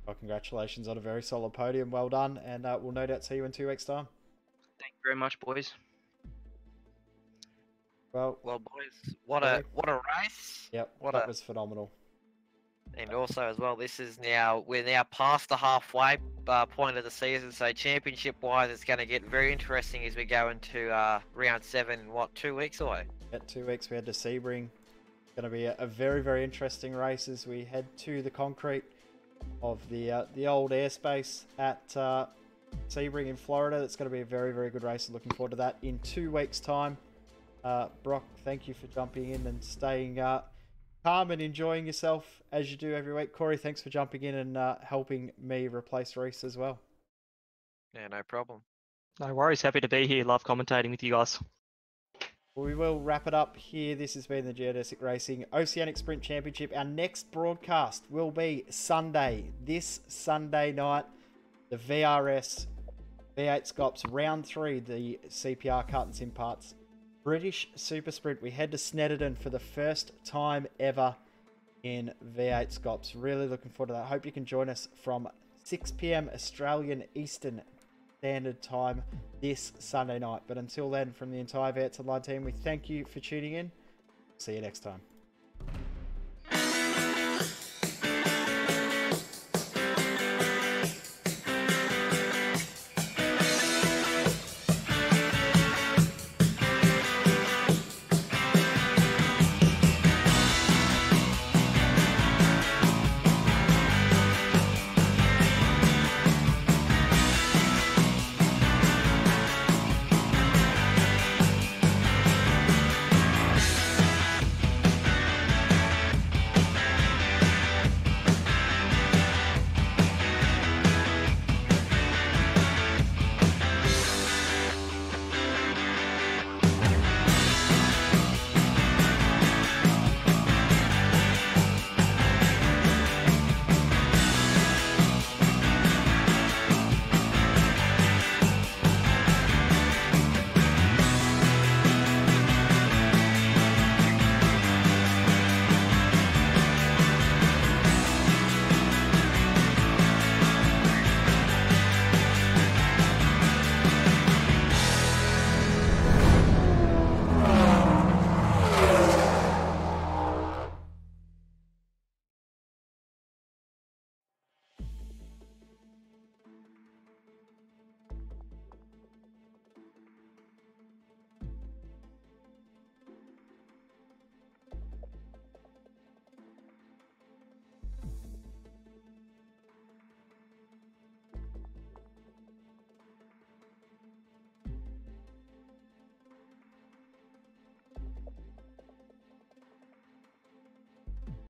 Well, congratulations on a very solid podium. Well done, and we'll no doubt see you in 2 weeks' time. Thank you very much, boys. Well, boys, what a race! Yep, that was phenomenal. And also as well, we're now past the halfway point of the season, so championship wise, it's going to get very interesting as we go into round 7. 2 weeks away? At 2 weeks, we head to Sebring. It's going to be a very, very interesting race as we head to the concrete of the old airspace at Sebring in Florida. That's going to be a very, very good race. Looking forward to that in 2 weeks' time. Brock, thank you for jumping in and staying calm and enjoying yourself as you do every week. Corey, thanks for jumping in and helping me replace Reese as well. Yeah, no problem. No worries. Happy to be here. Love commentating with you guys. Well, we will wrap it up here. This has been the Geodesic Racing Oceanic Sprint Championship. Our next broadcast will be Sunday. This Sunday night, the VRS V8 Scops Round 3, the CPR Cut and Sim Parts British Super Sprint. We head to Snetterton for the first time ever in V8 Scops. Really looking forward to that. Hope you can join us from 6 PM Australian Eastern Standard Time this Sunday night. But until then, from the entire V8 Online team, we thank you for tuning in. See you next time.